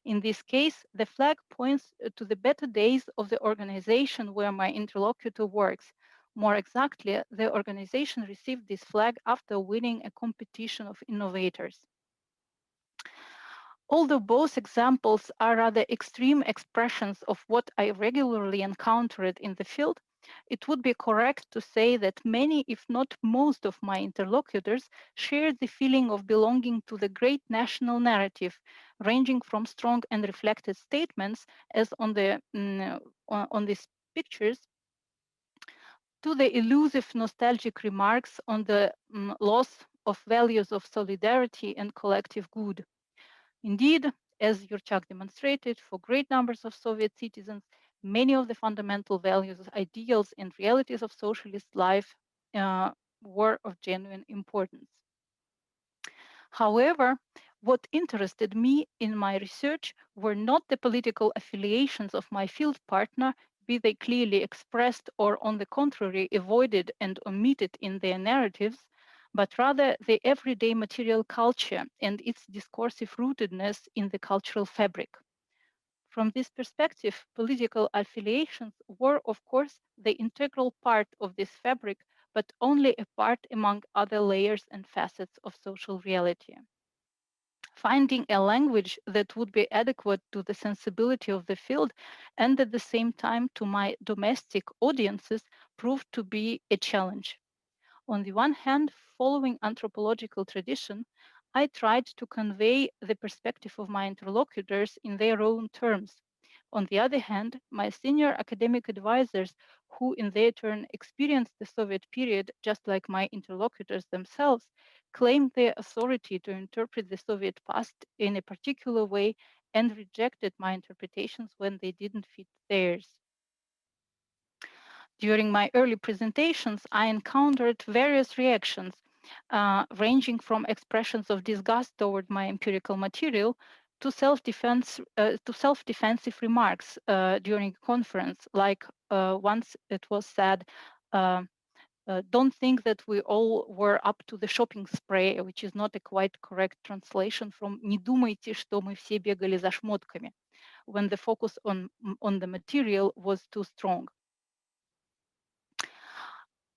In this case, the flag points to the better days of the organization where my interlocutor works. More exactly, the organization received this flag after winning a competition of innovators. Although both examples are rather extreme expressions of what I regularly encountered in the field, it would be correct to say that many, if not most, of my interlocutors shared the feeling of belonging to the great national narrative, ranging from strong and reflected statements, as on these pictures, to the elusive nostalgic remarks on the loss of values of solidarity and collective good. Indeed, as Yurchak demonstrated, for great numbers of Soviet citizens, many of the fundamental values, ideals, and realities of socialist life were of genuine importance. However, what interested me in my research were not the political affiliations of my field partner, be they clearly expressed or, on the contrary, avoided and omitted in their narratives, but rather the everyday material culture and its discursive rootedness in the cultural fabric. From this perspective, political affiliations were, of course, the integral part of this fabric, but only a part among other layers and facets of social reality. Finding a language that would be adequate to the sensibility of the field and at the same time to my domestic audiences proved to be a challenge. On the one hand, following anthropological tradition, I tried to convey the perspective of my interlocutors in their own terms. On the other hand, my senior academic advisors, who in their turn experienced the Soviet period just like my interlocutors themselves, claimed their authority to interpret the Soviet past in a particular way and rejected my interpretations when they didn't fit theirs. During my early presentations, I encountered various reactions, ranging from expressions of disgust toward my empirical material to self-defensive remarks during a conference. Like once it was said, don't think that we all were up to the shopping spree, which is not a quite correct translation from «Не думайте, что мы все бегали за шмотками», when the focus on the material was too strong.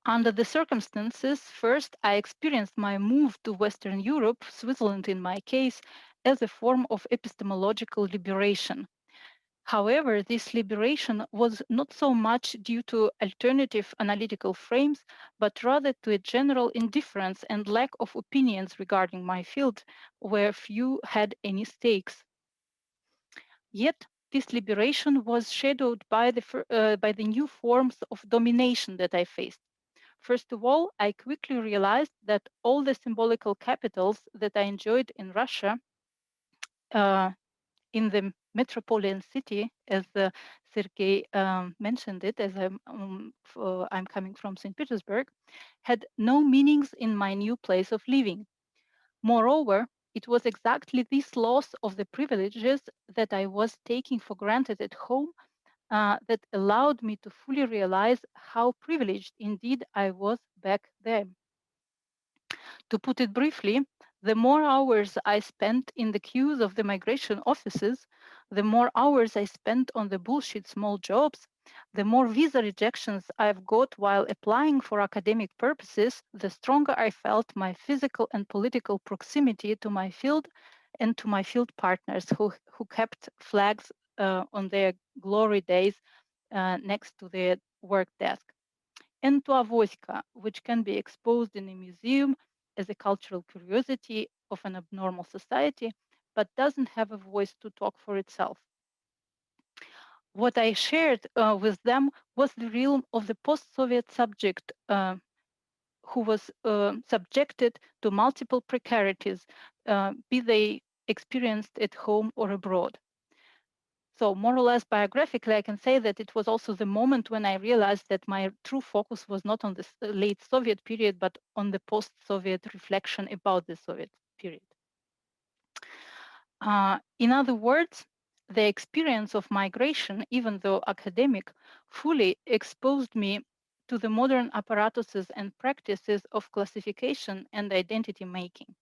Under the circumstances, first, I experienced my move to Western Europe, Switzerland in my case, as a form of epistemological liberation. However, this liberation was not so much due to alternative analytical frames, but rather to a general indifference and lack of opinions regarding my field, where few had any stakes. Yet, this liberation was shadowed by the new forms of domination that I faced. First of all, I quickly realized that all the symbolical capitals that I enjoyed in Russia, in the metropolitan city, as Sergei mentioned it, as I'm coming from St. Petersburg, had no meanings in my new place of living. Moreover, it was exactly this loss of the privileges that I was taking for granted at home that allowed me to fully realize how privileged indeed I was back then. To put it briefly, the more hours I spent in the queues of the migration offices, the more hours I spent on the bullshit small jobs, the more visa rejections I've got while applying for academic purposes, the stronger I felt my physical and political proximity to my field and to my field partners who kept flags on their glory days next to their work desk. And to avoska, which can be exposed in a museum as a cultural curiosity of an abnormal society, but doesn't have a voice to talk for itself. What I shared with them was the realm of the post-Soviet subject who was subjected to multiple precarities, be they experienced at home or abroad. So more or less biographically, I can say that it was also the moment when I realized that my true focus was not on the late Soviet period, but on the post-Soviet reflection about the Soviet period. In other words, the experience of migration, even though academic, fully exposed me to the modern apparatuses and practices of classification and identity making.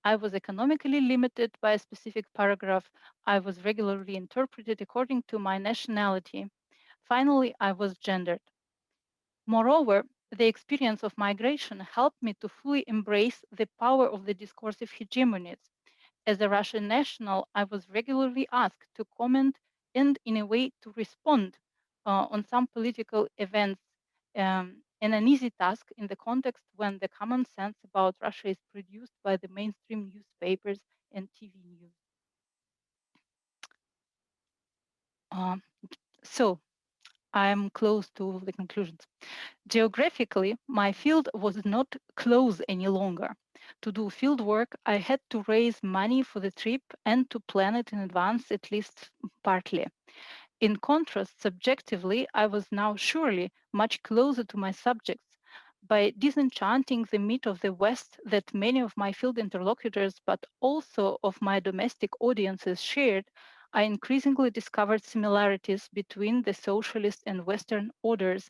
I was economically limited by a specific paragraph. I was regularly interpreted according to my nationality. Finally, I was gendered. Moreover, the experience of migration helped me to fully embrace the power of the discursive hegemonies. As a Russian national, I was regularly asked to comment and, in a way, to respond on some political events, an uneasy task in the context when the common sense about Russia is produced by the mainstream newspapers and TV news. So I'm close to the conclusions. Geographically, my field was not close any longer. To do field work, I had to raise money for the trip and to plan it in advance, at least partly. In contrast, subjectively, I was now surely much closer to my subjects. By disenchanting the myth of the West that many of my field interlocutors, but also of my domestic audiences shared, I increasingly discovered similarities between the socialist and Western orders.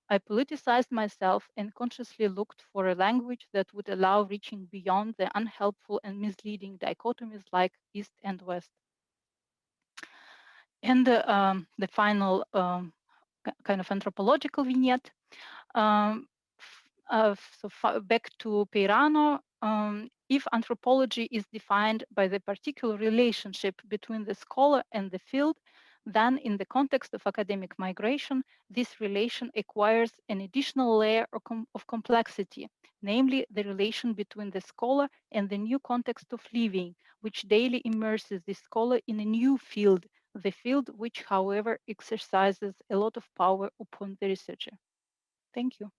I politicized myself and consciously looked for a language that would allow reaching beyond the unhelpful and misleading dichotomies like East and West. And the final kind of anthropological vignette. So back to Peirano, if anthropology is defined by the particular relationship between the scholar and the field, then in the context of academic migration, this relation acquires an additional layer of complexity, namely the relation between the scholar and the new context of living, which daily immerses the scholar in a new field, the field which, however, exercises a lot of power upon the researcher. Thank you.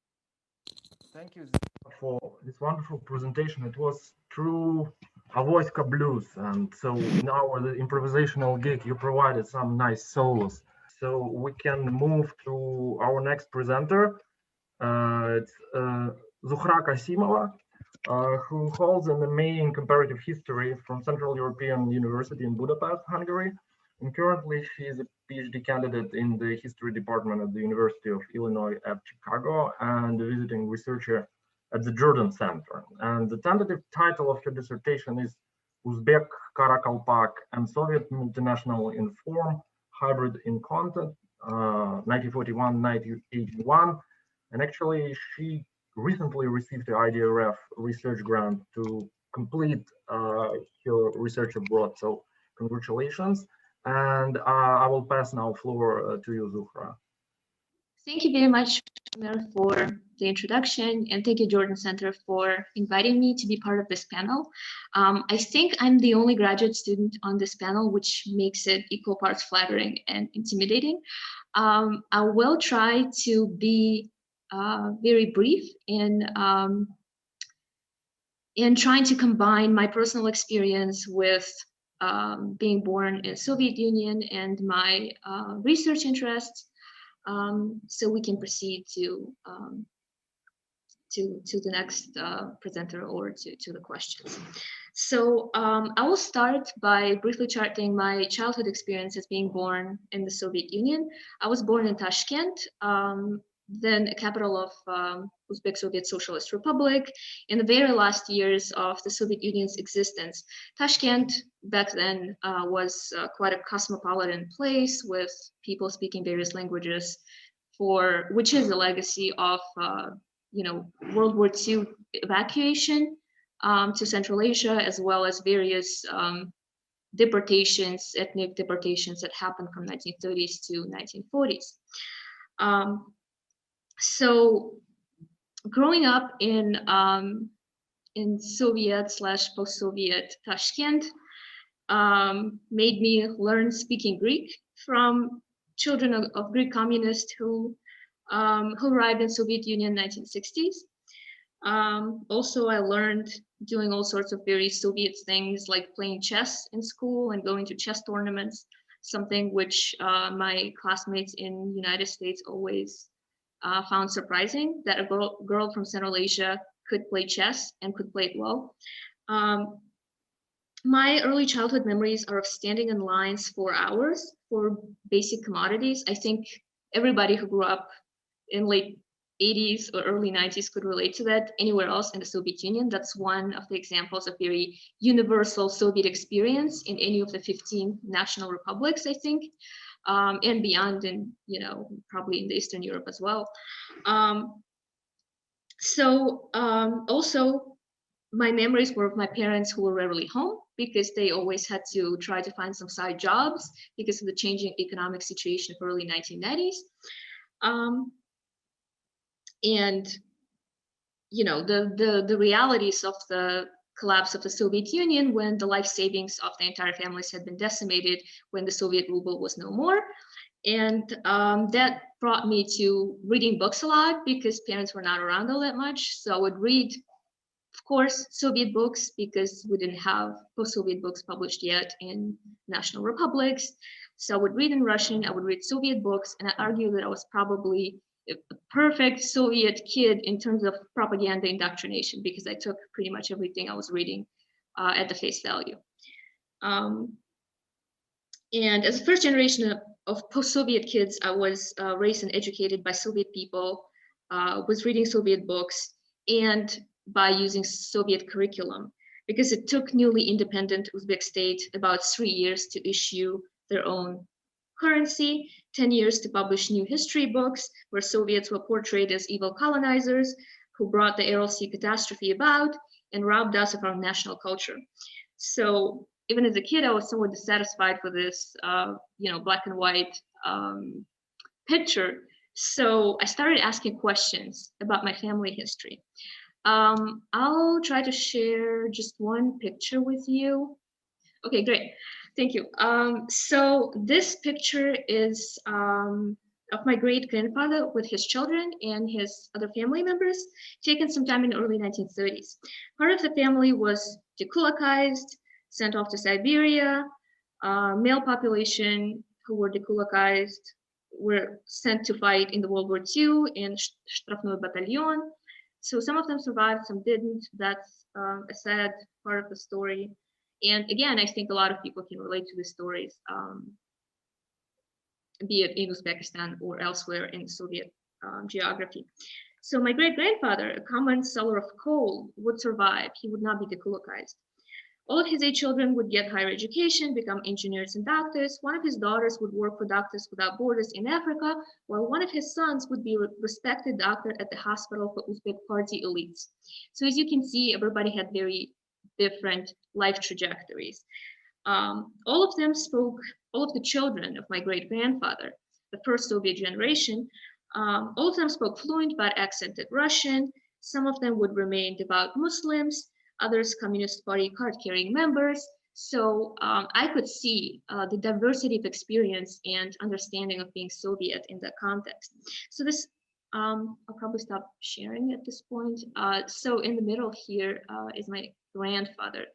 Thank you for this wonderful presentation. It was true Avoyska blues, and so in our improvisational gig, you provided some nice solos. So we can move to our next presenter. It's Zuhra Kasimova, who holds an MA in comparative history from Central European University in Budapest, Hungary. And currently, she is a PhD candidate in the history department at the University of Illinois at Chicago and a visiting researcher at the Jordan Center. And the tentative title of her dissertation is Uzbek, Karakalpak, and Soviet Multinational in Form, Hybrid in Content, 1941-1981. And actually, she recently received the IDRF research grant to complete her research abroad. So congratulations. And I will pass now floor to you, Zuhra. Thank you very much for the introduction, and thank you, Jordan Center, for inviting me to be part of this panel. I think I'm the only graduate student on this panel, which makes it equal parts flattering and intimidating. I will try to be very brief in trying to combine my personal experience with being born in Soviet Union and my research interests, so we can proceed to the next presenter or to the questions. So I will start by briefly charting my childhood experience as being born in the Soviet Union. I was born in Tashkent, then a capital of Uzbek Soviet Socialist Republic, in the very last years of the Soviet Union's existence. Tashkent back then was quite a cosmopolitan place with people speaking various languages, which is a legacy of World War II evacuation to Central Asia, as well as various deportations, ethnic deportations that happened from 1930s to 1940s. So growing up in Soviet/post-Soviet Tashkent made me learn speaking Greek from children of Greek communists who arrived in Soviet Union in 1960s. Also, I learned doing all sorts of very Soviet things like playing chess in school and going to chess tournaments, something which my classmates in the United States always found surprising, that a girl from Central Asia could play chess and could play it well. My early childhood memories are of standing in lines for hours for basic commodities. I think everybody who grew up in late 80s or early 90s could relate to that. Anywhere else in the Soviet Union, that's one of the examples of very universal Soviet experience in any of the 15 national republics, I think. And beyond, and probably in the Eastern Europe as well. Also, my memories were of my parents who were rarely home because they always had to try to find some side jobs because of the changing economic situation of early 1990s. And the realities of the collapse of the Soviet Union, when the life savings of the entire families had been decimated, when the Soviet ruble was no more. And that brought me to reading books a lot because parents were not around all that much. So I would read, of course, Soviet books because we didn't have post-Soviet books published yet in national republics. So I would read in Russian, I would read Soviet books, and I argue that I was probably a perfect Soviet kid in terms of propaganda indoctrination because I took pretty much everything I was reading at the face value. And as a first generation of post-Soviet kids, I was raised and educated by Soviet people, was reading Soviet books, and by using Soviet curriculum, because it took newly independent Uzbek state about 3 years to issue their own currency, 10 years to publish new history books where Soviets were portrayed as evil colonizers who brought the Aral Sea catastrophe about, and robbed us of our national culture. So even as a kid, I was somewhat dissatisfied with this, black and white picture. So I started asking questions about my family history. I'll try to share just one picture with you. Okay, great. Thank you. So this picture is of my great-grandfather with his children and his other family members, taken sometime in the early 1930s. Part of the family was dekulakized, sent off to Siberia. Male population who were dekulakized were sent to fight in the World War II in Штрафной battalion. So some of them survived, some didn't. That's a sad part of the story. And again, I think a lot of people can relate to the stories, be it in Uzbekistan or elsewhere in Soviet geography. So my great-grandfather, a common seller of coal, would survive. He would not be dekulakized. All of his 8 children would get higher education, become engineers and doctors. One of his daughters would work for Doctors Without Borders in Africa, while one of his sons would be a respected doctor at the hospital for Uzbek party elites. So as you can see, everybody had very different life trajectories. All of the children of my great-grandfather, the first Soviet generation, all of them spoke fluent but accented Russian. Some of them would remain devout Muslims, others Communist Party card-carrying members. So I could see the diversity of experience and understanding of being Soviet in that context. So this, I'll probably stop sharing at this point. So in the middle here is my grandfather.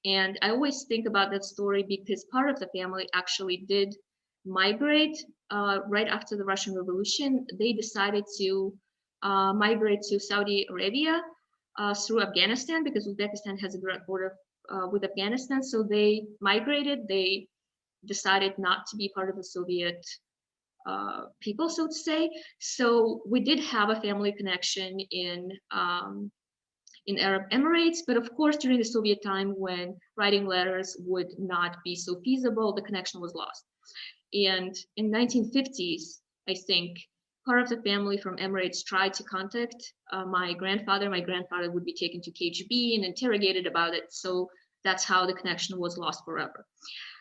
And I always think about that story because part of the family actually did migrate right after the Russian Revolution. They decided to migrate to Saudi Arabia through Afghanistan because Uzbekistan has a direct border with Afghanistan. So they migrated, they decided not to be part of the Soviet people, so to say. So we did have a family connection in Arab Emirates, but of course during the Soviet time when writing letters would not be so feasible, the connection was lost. And in 1950s, I think, part of the family from Emirates tried to contact my grandfather. My grandfather would be taken to KGB and interrogated about it. So that's how the connection was lost forever.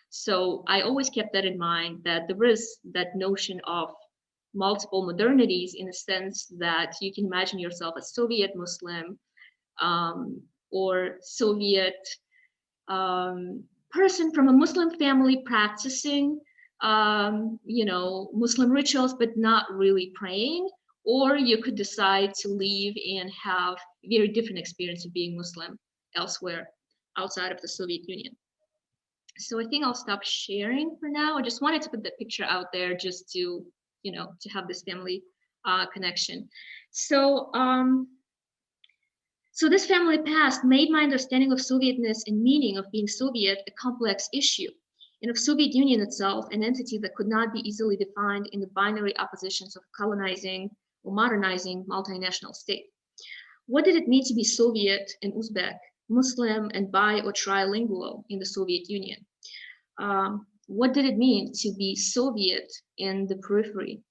So I always kept that in mind, that there is that notion of multiple modernities in the sense that you can imagine yourself a Soviet Muslim or Soviet person from a Muslim family practicing Muslim rituals, but not really praying, or you could decide to leave and have a very different experience of being Muslim elsewhere outside of the Soviet Union. So I think I'll stop sharing for now. I just wanted to put that picture out there just to, to have this family connection. So, so this family past made my understanding of Sovietness and meaning of being Soviet a complex issue, and of Soviet Union itself an entity that could not be easily defined in the binary oppositions of colonizing or modernizing multinational state. What did it mean to be Soviet and Uzbek, Muslim and bi or trilingual in the Soviet Union? What did it mean to be Soviet in the periphery?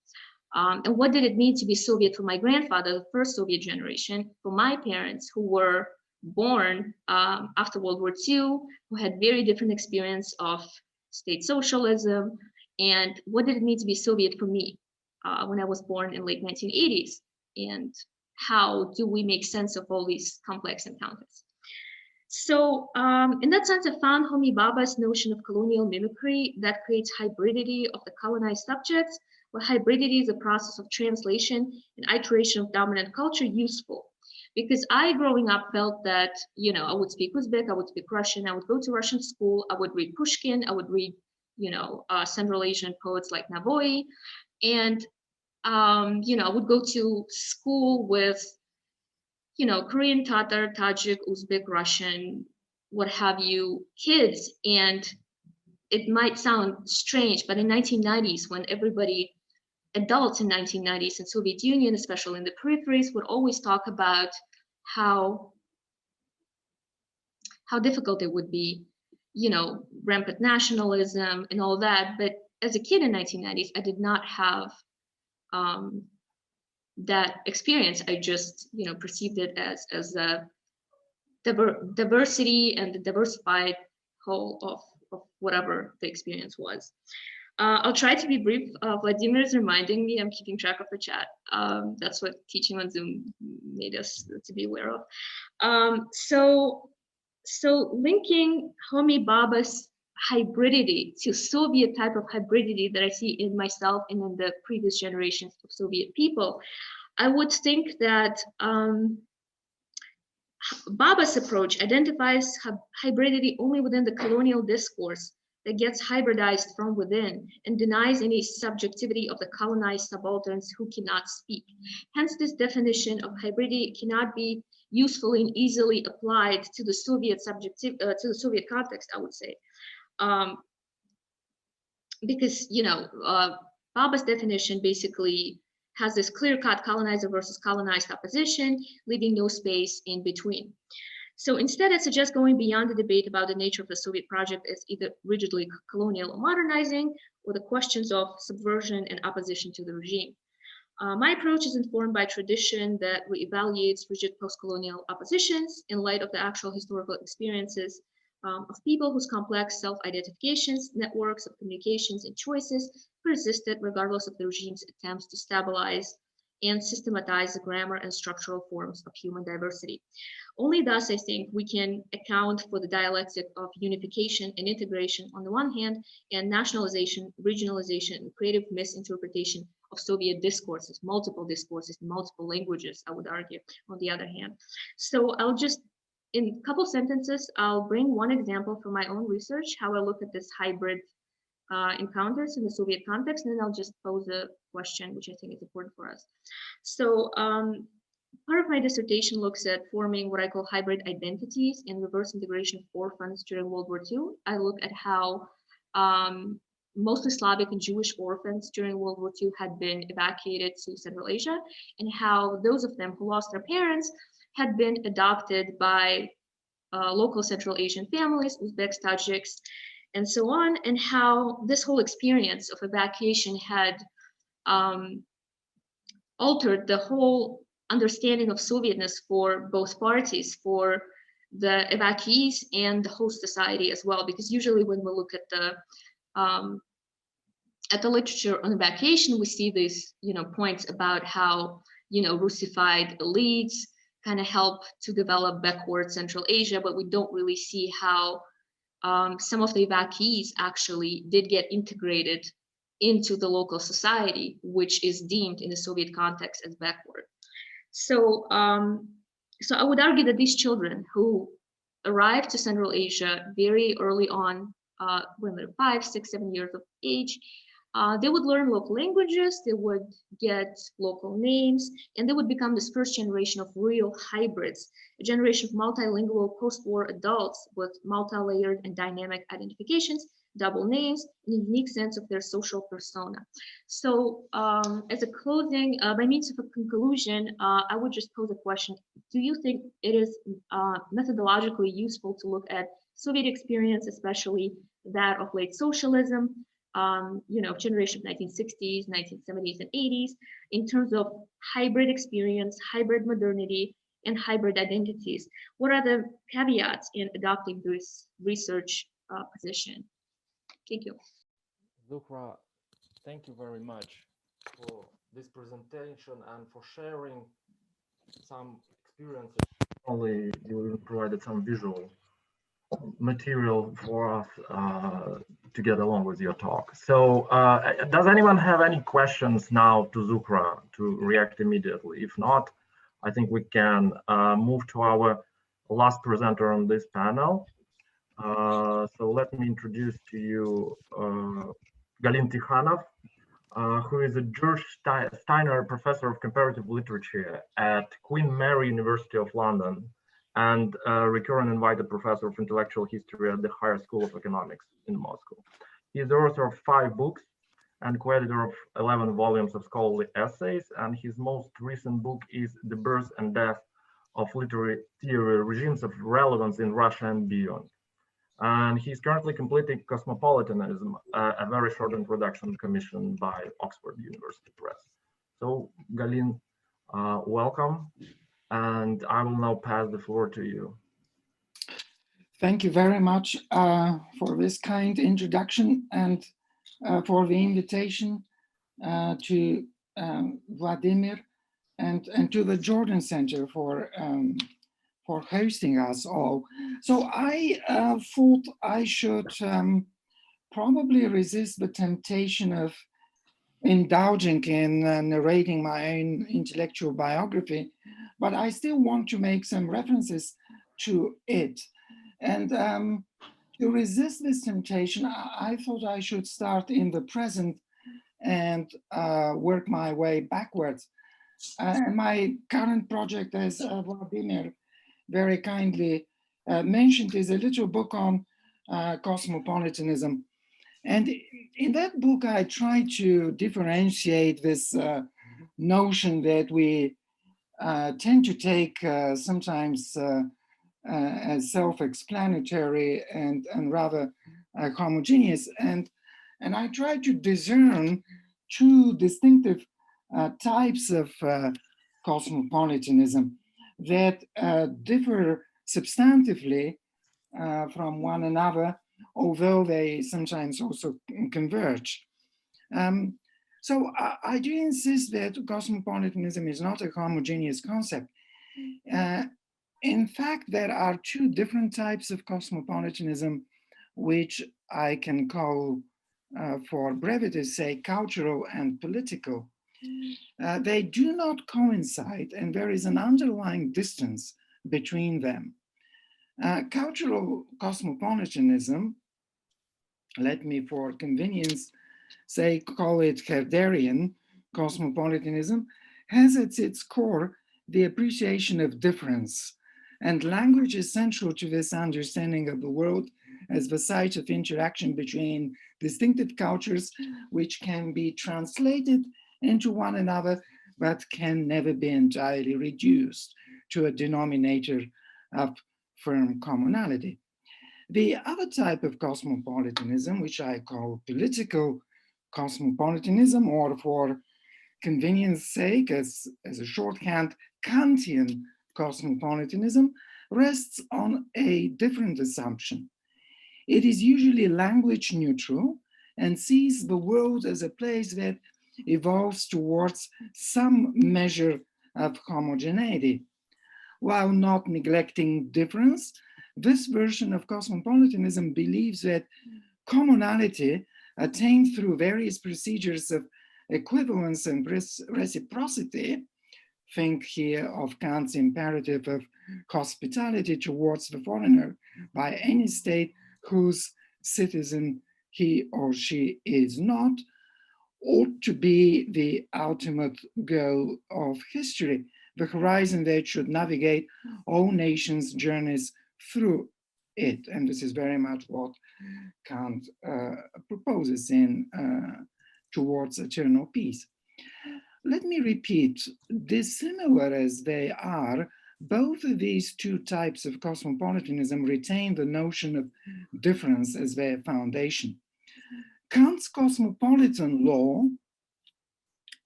And what did it mean to be Soviet for my grandfather, the first Soviet generation, for my parents who were born after World War II, who had very different experience of state socialism, and what did it mean to be Soviet for me when I was born in late 1980s, and how do we make sense of all these complex encounters? So in that sense, I found Homi Bhabha's notion of colonial mimicry that creates hybridity of the colonized subjects, where hybridity is a process of translation and iteration of dominant culture useful. Because I, growing up, felt that, I would speak Uzbek, I would speak Russian, I would go to Russian school, I would read Pushkin, I would read, Central Asian poets like Navoi, and, I would go to school with, Korean, Tatar, Tajik, Uzbek, Russian, what have you, kids. And it might sound strange, but in 1990s, when adults in 1990s in Soviet Union, especially in the peripheries, would always talk about how difficult it would be, rampant nationalism and all that. But as a kid in 1990s, I did not have that experience. I just, perceived it as a diversity and the diversified whole of whatever the experience was. I'll try to be brief. Vladimir is reminding me I'm keeping track of the chat. That's what teaching on Zoom made us to be aware of. So linking Homi Bhabha's hybridity to Soviet type of hybridity that I see in myself and in the previous generations of Soviet people, I would think that Bhabha's approach identifies hybridity only within the colonial discourse that gets hybridized from within and denies any subjectivity of the colonized subalterns who cannot speak. Hence, this definition of hybridity cannot be usefully and easily applied to the Soviet to the Soviet context, I would say, because Bhabha's definition basically has this clear-cut colonizer versus colonized opposition, leaving no space in between. So instead, it suggests going beyond the debate about the nature of the Soviet project as either rigidly colonial or modernizing, or the questions of subversion and opposition to the regime. My approach is informed by tradition that reevaluates rigid post-colonial oppositions in light of the actual historical experiences of people whose complex self-identifications, networks of communications, and choices persisted regardless of the regime's attempts to stabilize and systematize the grammar and structural forms of human diversity. Only thus, I think, we can account for the dialectic of unification and integration on the one hand, and nationalization, regionalization, and creative misinterpretation of Soviet discourses, multiple languages, I would argue, on the other hand. So I'll just, in a couple sentences, I'll bring one example from my own research, how I look at this hybrid encounters in the Soviet context, and then I'll just pose a question, which I think is important for us. So part of my dissertation looks at forming what I call hybrid identities and reverse integration of orphans during World War II. I look at how mostly Slavic and Jewish orphans during World War II had been evacuated to Central Asia, and how those of them who lost their parents had been adopted by local Central Asian families, Uzbeks, Tajiks, and so on, and how this whole experience of evacuation had altered the whole understanding of Sovietness for both parties, for the evacuees and the host society as well. Because usually when we look at the literature on evacuation, we see these points about how Russified elites kind of help to develop backward Central Asia, but we don't really see how some of the evacuees actually did get integrated into the local society, which is deemed in the Soviet context as backward. So, so I would argue that these children who arrived to Central Asia very early on, when they're 5, 6, 7 years of age, they would learn local languages, they would get local names, and they would become this first generation of real hybrids, a generation of multilingual post-war adults with multi-layered and dynamic identifications, double names, and a unique sense of their social persona. So as a closing, by means of a conclusion, I would just pose a question. Do you think it is methodologically useful to look at Soviet experience, especially that of late socialism, generation of 1960s, 1970s, and 80s, in terms of hybrid experience, hybrid modernity, and hybrid identities? What are the caveats in adopting this research position? Thank you. Zuhra, thank you very much for this presentation and for sharing some experiences. Only you provided some visual material for us to get along with your talk. So does anyone have any questions now to Zuhra to react immediately? If not, I think we can move to our last presenter on this panel. So let me introduce to you Galin Tikhanov, who is a George Steiner Professor of Comparative Literature at Queen Mary University of London and a recurrent invited professor of intellectual history at the Higher School of Economics in Moscow. He is the author of 5 books and co-editor of 11 volumes of scholarly essays, and his most recent book is The Birth and Death of Literary Theory, Regimes of Relevance in Russia and Beyond. And he's currently completing Cosmopolitanism, a very short introduction commissioned by Oxford University Press. So Galin, welcome. And I will now pass the floor to you. Thank you very much for this kind introduction and for the invitation to Vladimir and to the Jordan Center for hosting us all. So I thought I should probably resist the temptation of indulging in narrating my own intellectual biography, but I still want to make some references to it. And to resist this temptation, I thought I should start in the present and work my way backwards. And my current project, as Vladimir very kindly mentioned, is a little book on cosmopolitanism. And in that book, I try to differentiate this notion that we tend to take sometimes as self-explanatory and rather homogeneous. And I try to discern two distinctive types of cosmopolitanism that differ substantively from one another, although they sometimes also converge. So I do insist that cosmopolitanism is not a homogeneous concept. In fact, there are two different types of cosmopolitanism, which I can call, for brevity's sake, cultural and political. They do not coincide, and there is an underlying distance between them. Cultural cosmopolitanism, let me for convenience say, call it Herderian cosmopolitanism, has at its core the appreciation of difference. And language is central to this understanding of the world as the site of interaction between distinctive cultures, which can be translated into one another, but can never be entirely reduced to a denominator of firm commonality. The other type of cosmopolitanism, which I call political cosmopolitanism, or for convenience sake, as a shorthand, Kantian cosmopolitanism, rests on a different assumption. It is usually language neutral and sees the world as a place that evolves towards some measure of homogeneity. While not neglecting difference, this version of cosmopolitanism believes that commonality attained through various procedures of equivalence and reciprocity, think here of Kant's imperative of hospitality towards the foreigner by any state whose citizen he or she is not, ought to be the ultimate goal of history, the horizon that should navigate all nations' journeys through it. And this is very much what Kant proposes in Towards Eternal Peace. Let me repeat, dissimilar as they are, both of these two types of cosmopolitanism retain the notion of difference as their foundation. Kant's cosmopolitan law,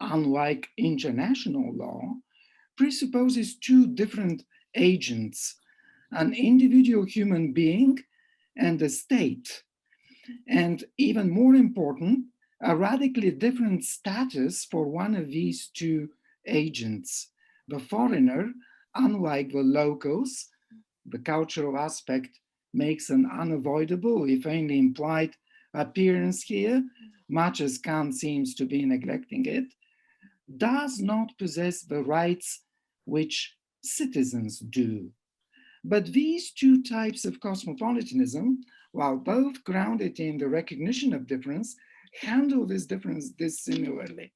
unlike international law, presupposes two different agents, an individual human being and a state. And even more important, a radically different status for one of these two agents. The foreigner, unlike the locals, the cultural aspect makes an unavoidable, if only implied, appearance here, much as Kant seems to be neglecting it, does not possess the rights which citizens do. But these two types of cosmopolitanism, while both grounded in the recognition of difference, handle this difference dissimilarly.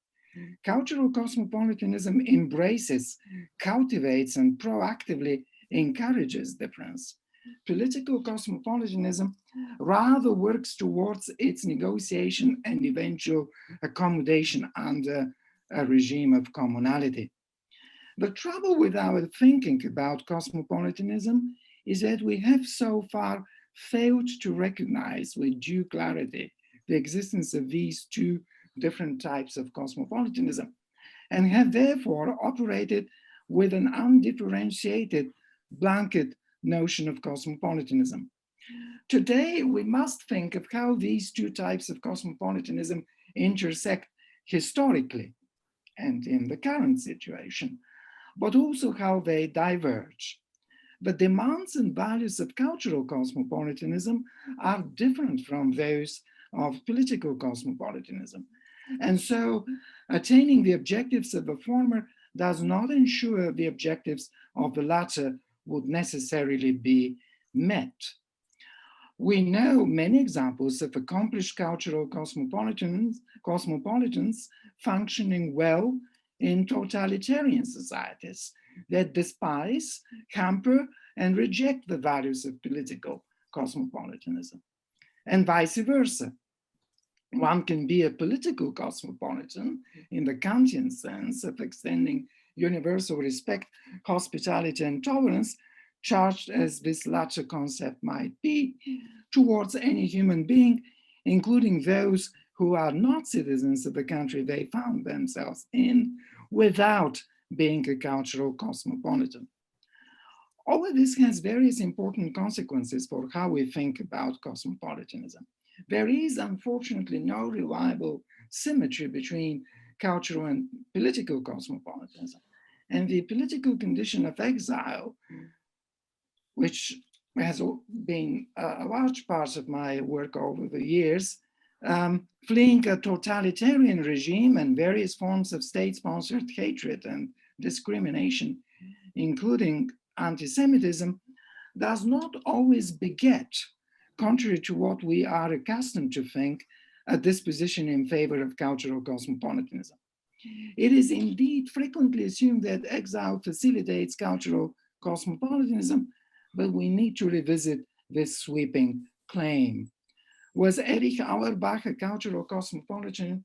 Cultural cosmopolitanism embraces, cultivates, and proactively encourages difference. Political cosmopolitanism rather works towards its negotiation and eventual accommodation under a regime of commonality. The trouble with our thinking about cosmopolitanism is that we have so far failed to recognize with due clarity the existence of these two different types of cosmopolitanism, and have therefore operated with an undifferentiated blanket notion of cosmopolitanism. Today, we must think of how these two types of cosmopolitanism intersect historically and in the current situation, but also how they diverge. The demands and values of cultural cosmopolitanism are different from those of political cosmopolitanism. And so attaining the objectives of the former does not ensure the objectives of the latter would necessarily be met. We know many examples of accomplished cultural cosmopolitans functioning well in totalitarian societies that despise, hamper, and reject the values of political cosmopolitanism, and vice versa. One can be a political cosmopolitan in the Kantian sense of extending universal respect, hospitality, and tolerance, charged as this latter concept might be, towards any human being, including those who are not citizens of the country they found themselves in, without being a cultural cosmopolitan. All of this has various important consequences for how we think about cosmopolitanism. There is, unfortunately, no reliable symmetry between cultural and political cosmopolitanism. And the political condition of exile, which has been a large part of my work over the years, fleeing a totalitarian regime and various forms of state-sponsored hatred and discrimination, including anti-Semitism, does not always beget, contrary to what we are accustomed to think, a disposition in favor of cultural cosmopolitanism. It is indeed frequently assumed that exile facilitates cultural cosmopolitanism, but we need to revisit this sweeping claim. Was Erich Auerbach a cultural cosmopolitan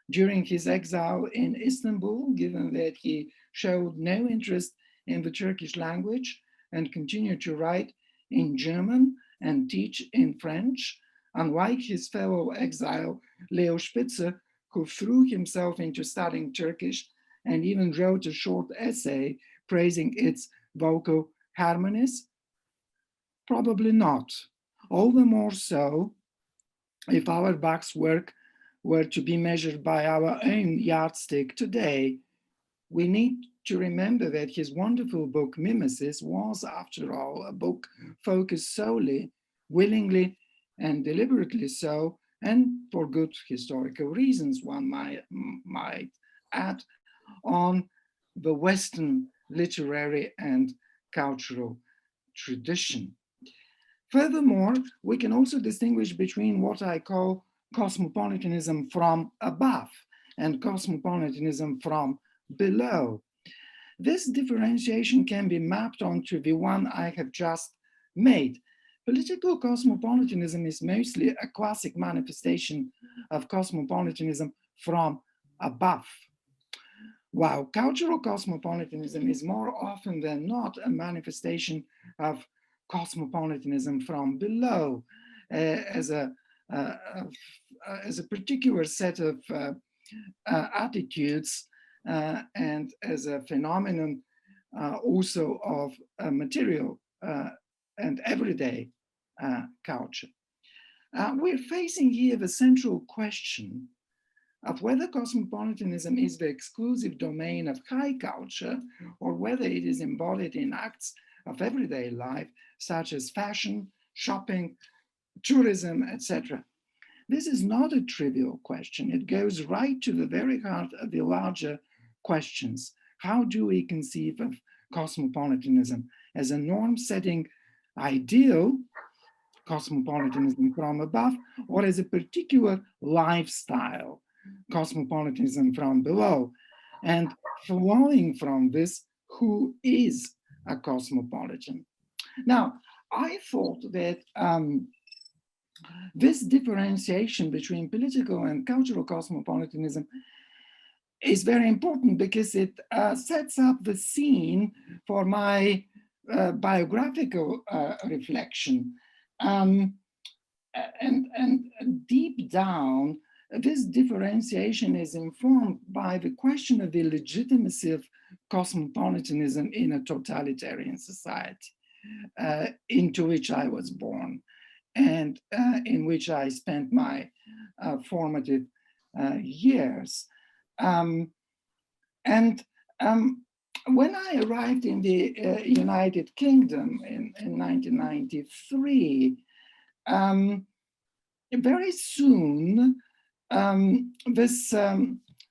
during his exile in Istanbul, given that he showed no interest in the Turkish language and continued to write in German and teach in French, unlike his fellow exile Leo Spitzer, who threw himself into studying Turkish and even wrote a short essay praising its vocal harmonies? Probably not. All the more so if Auerbach's work were to be measured by our own yardstick today. We need to remember that his wonderful book Mimesis was, after all, a book focused solely, willingly and deliberately so, and for good historical reasons, one might add, on the Western literary and cultural tradition. Furthermore, we can also distinguish between what I call cosmopolitanism from above and cosmopolitanism from below. This differentiation can be mapped onto the one I have just made. Political cosmopolitanism is mostly a classic manifestation of cosmopolitanism from above, while cultural cosmopolitanism is more often than not a manifestation of cosmopolitanism from below, as a particular set of attitudes and as a phenomenon also of material and everyday culture. We're facing here the central question of whether cosmopolitanism is the exclusive domain of high culture or whether it is embodied in acts of everyday life, such as fashion, shopping, tourism, etc. This is not a trivial question. It goes right to the very heart of the larger questions. How do we conceive of cosmopolitanism as a norm-setting ideal, cosmopolitanism from above, or as a particular lifestyle, cosmopolitanism from below? And flowing from this, who is a cosmopolitan? Now, I thought that this differentiation between political and cultural cosmopolitanism is very important because it sets up the scene for my biographical reflection. And deep down, this differentiation is informed by the question of the legitimacy of cosmopolitanism in a totalitarian society into which I was born. and in which I spent my formative years. When I arrived in the United Kingdom in 1993, very soon this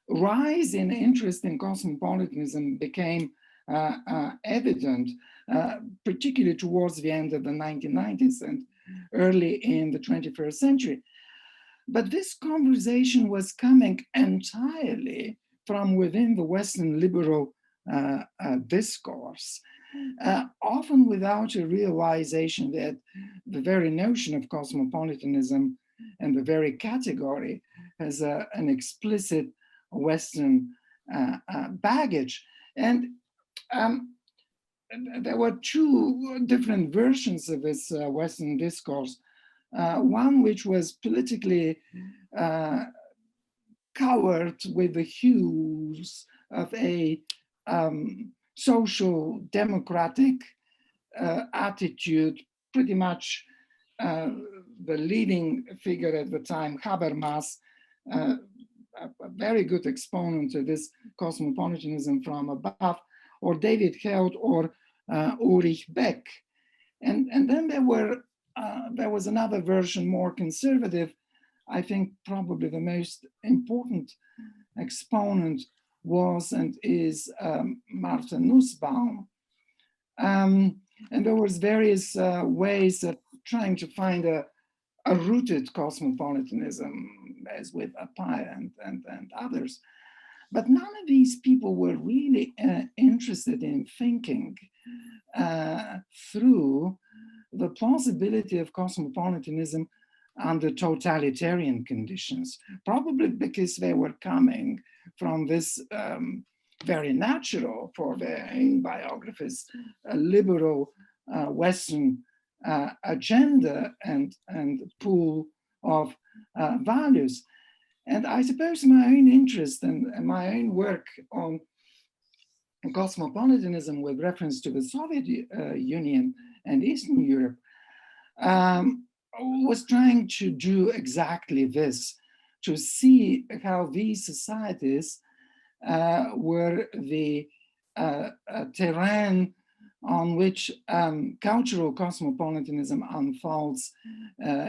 rise in interest in cosmopolitanism became evident, particularly towards the end of the 1990s and early in the 21st century. But this conversation was coming entirely from within the Western liberal discourse, often without a realization that the very notion of cosmopolitanism and the very category has an explicit Western baggage. And there were two different versions of this Western discourse. One which was politically covered with the hues of a social democratic attitude, pretty much the leading figure at the time, Habermas, a very good exponent of this cosmopolitanism from above, or David Held, or Ulrich Beck. And then there was another version, more conservative. I think probably the most important exponent was and is Martin Nussbaum. And there was various ways of trying to find a rooted cosmopolitanism, as with Appiah and others. But none of these people were really interested in thinking through the plausibility of cosmopolitanism under totalitarian conditions, probably because they were coming from this very natural, for their own biographers, a liberal Western agenda and pool of values. And I suppose my own interest and my own work on cosmopolitanism with reference to the Soviet Union and Eastern Europe was trying to do exactly this, to see how these societies were the terrain on which cultural cosmopolitanism unfolds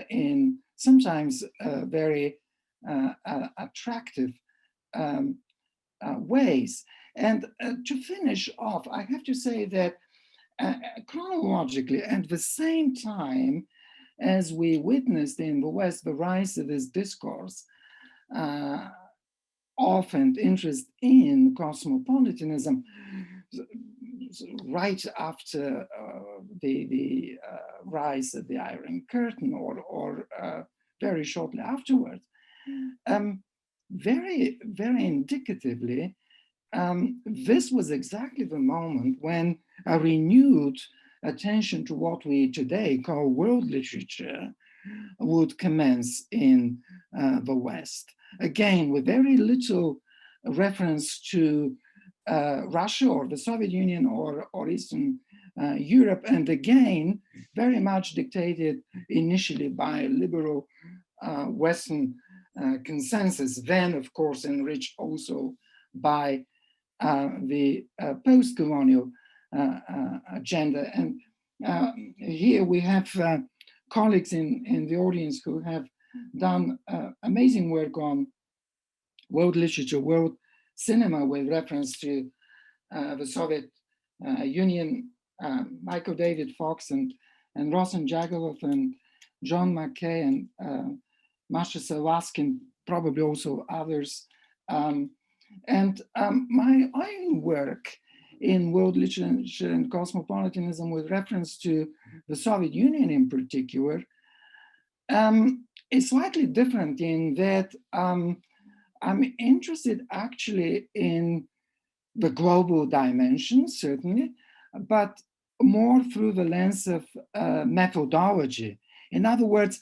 in sometimes very attractive ways. And to finish off, I have to say that chronologically, at the same time as we witnessed in the West the rise of this discourse of and interest in cosmopolitanism, right after the rise of the Iron Curtain, or very shortly afterwards, very, very indicatively, this was exactly the moment when a renewed attention to what we today call world literature would commence in the West. Again, with very little reference to Russia or the Soviet Union or Eastern Europe, and again, very much dictated initially by a liberal Western consensus, then of course enriched also by the post-colonial agenda. And here we have colleagues in the audience who have done amazing work on world literature, world cinema with reference to the Soviet Union, Michael David Fox and Rosen Jagelov and John McKay and Masha Selwaskin, probably also others. And my own work in world literature and cosmopolitanism with reference to the Soviet Union in particular is slightly different in that I'm interested actually in the global dimension, certainly, but more through the lens of methodology. In other words,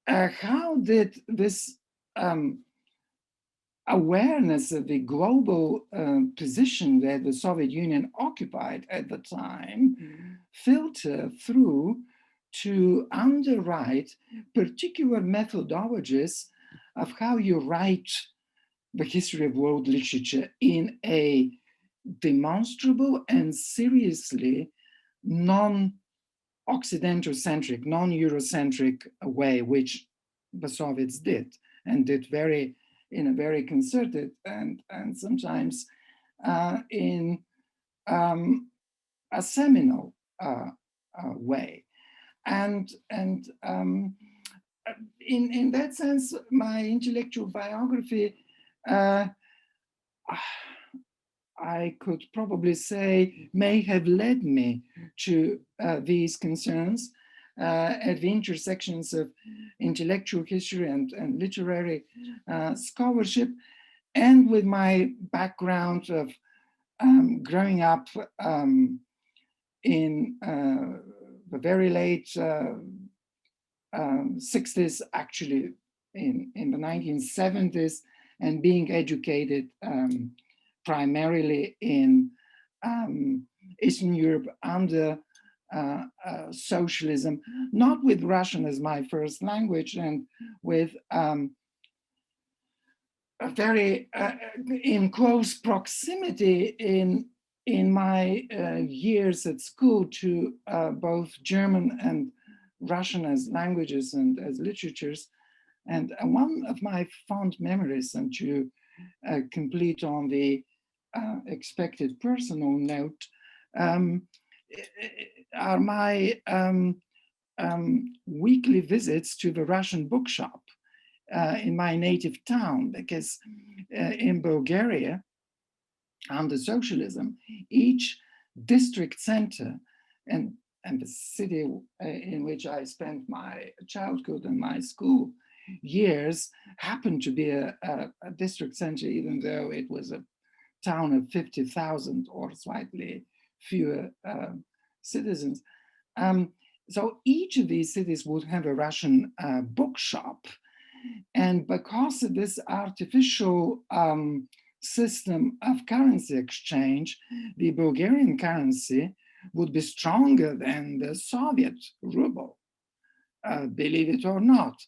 how did this awareness of the global position that the Soviet Union occupied at the time filter through to underwrite particular methodologies of how you write the history of world literature in a demonstrable and seriously non-Occidental-centric, non-Eurocentric way, which the Soviets did, and did in a very concerted and sometimes in a seminal way. And in that sense, my intellectual biography, I could probably say, may have led me to these concerns at the intersections of intellectual history and literary scholarship, and with my background of growing up in the very late 60s, actually in the 1970s, and being educated primarily in Eastern Europe under socialism, not with Russian as my first language, and with a very in close proximity in my years at school to both German and Russian as languages and as literatures. And one of my fond memories, and to complete on the expected personal note, are my weekly visits to the Russian bookshop in my native town, because in Bulgaria, under socialism, each district center and the city in which I spent my childhood and my school years happened to be a district center, even though it was a town of 50,000 or slightly fewer citizens. So each of these cities would have a Russian bookshop. And because of this artificial system of currency exchange, the Bulgarian currency would be stronger than the Soviet ruble, believe it or not.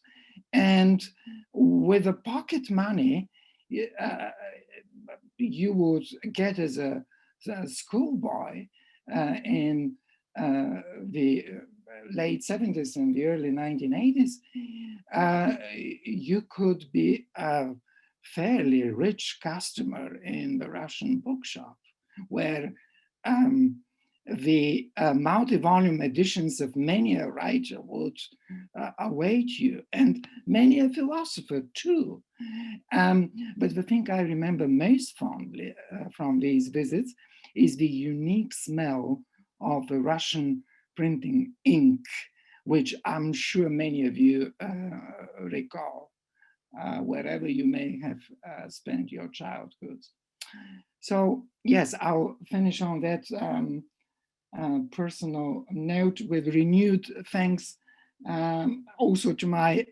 And with the pocket money you would get as a schoolboy in the late 70s and the early 1980s, you could be a fairly rich customer in the Russian bookshop, where the multi-volume editions of many a writer would await you, and many a philosopher too. But the thing I remember most fondly from these visits is the unique smell of the Russian printing ink, which I'm sure many of you recall, wherever you may have spent your childhood. So yes, I'll finish on that personal note with renewed thanks also to my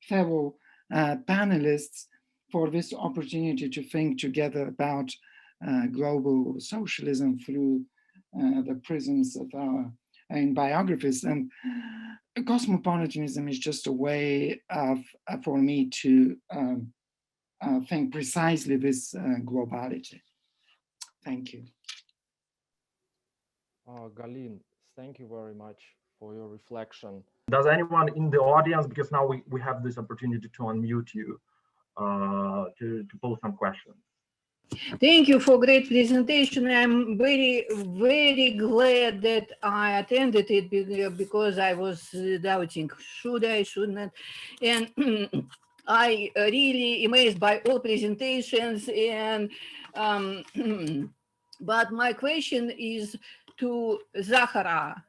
fellow panelists for this opportunity to think together about global socialism through the prisms of our own biographies. And cosmopolitanism is just a way for me to think precisely this globality. Thank you. Galin, thank you very much for your reflection. Does anyone in the audience, because now we have this opportunity to unmute you, to pose some questions? Thank you for great presentation. I'm very, very glad that I attended it because I was doubting, should I, should not. And I really amazed by all presentations. And but my question is to Zahra.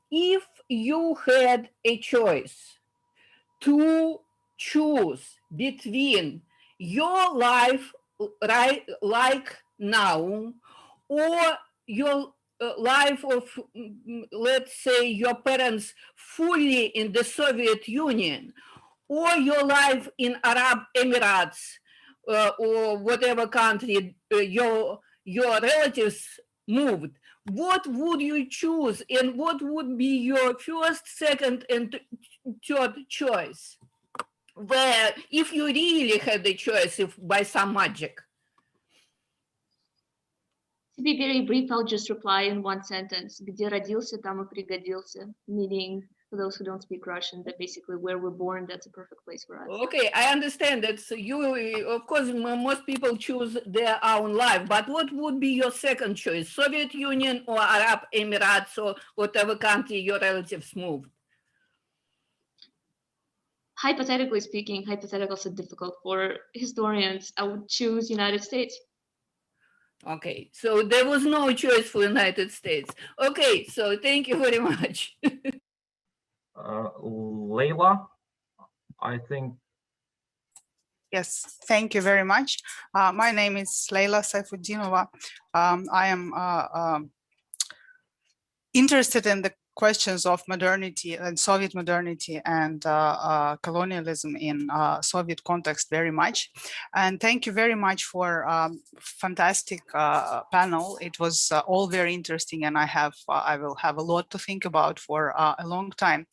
If you had a choice to choose between your life right like now or your life of, let's say, your parents fully in the Soviet Union, or your life in Arab Emirates or whatever country your relatives moved, what would you choose, and what would be your first, second, and third choice? Where, if you really had the choice, if by some magic. To be very brief, I'll just reply in one sentence. Где родился, там и пригодился. Meaning, for those who don't speak Russian, that basically where we're born, that's a perfect place for us. Okay, I understand that. So you, of course, most people choose their own life, but what would be your second choice? Soviet Union or Arab Emirates or whatever country your relatives moved? Hypothetically speaking, hypotheticals are difficult for historians. I would choose United States. Okay, so there was no choice for United States. Okay, so thank you very much. Leila, I think. Yes, thank you very much. My name is Leila Saifuddinova. I am interested in the questions of modernity and Soviet modernity and colonialism in Soviet context very much. And thank you very much for fantastic panel. It was all very interesting, and I will have a lot to think about for a long time.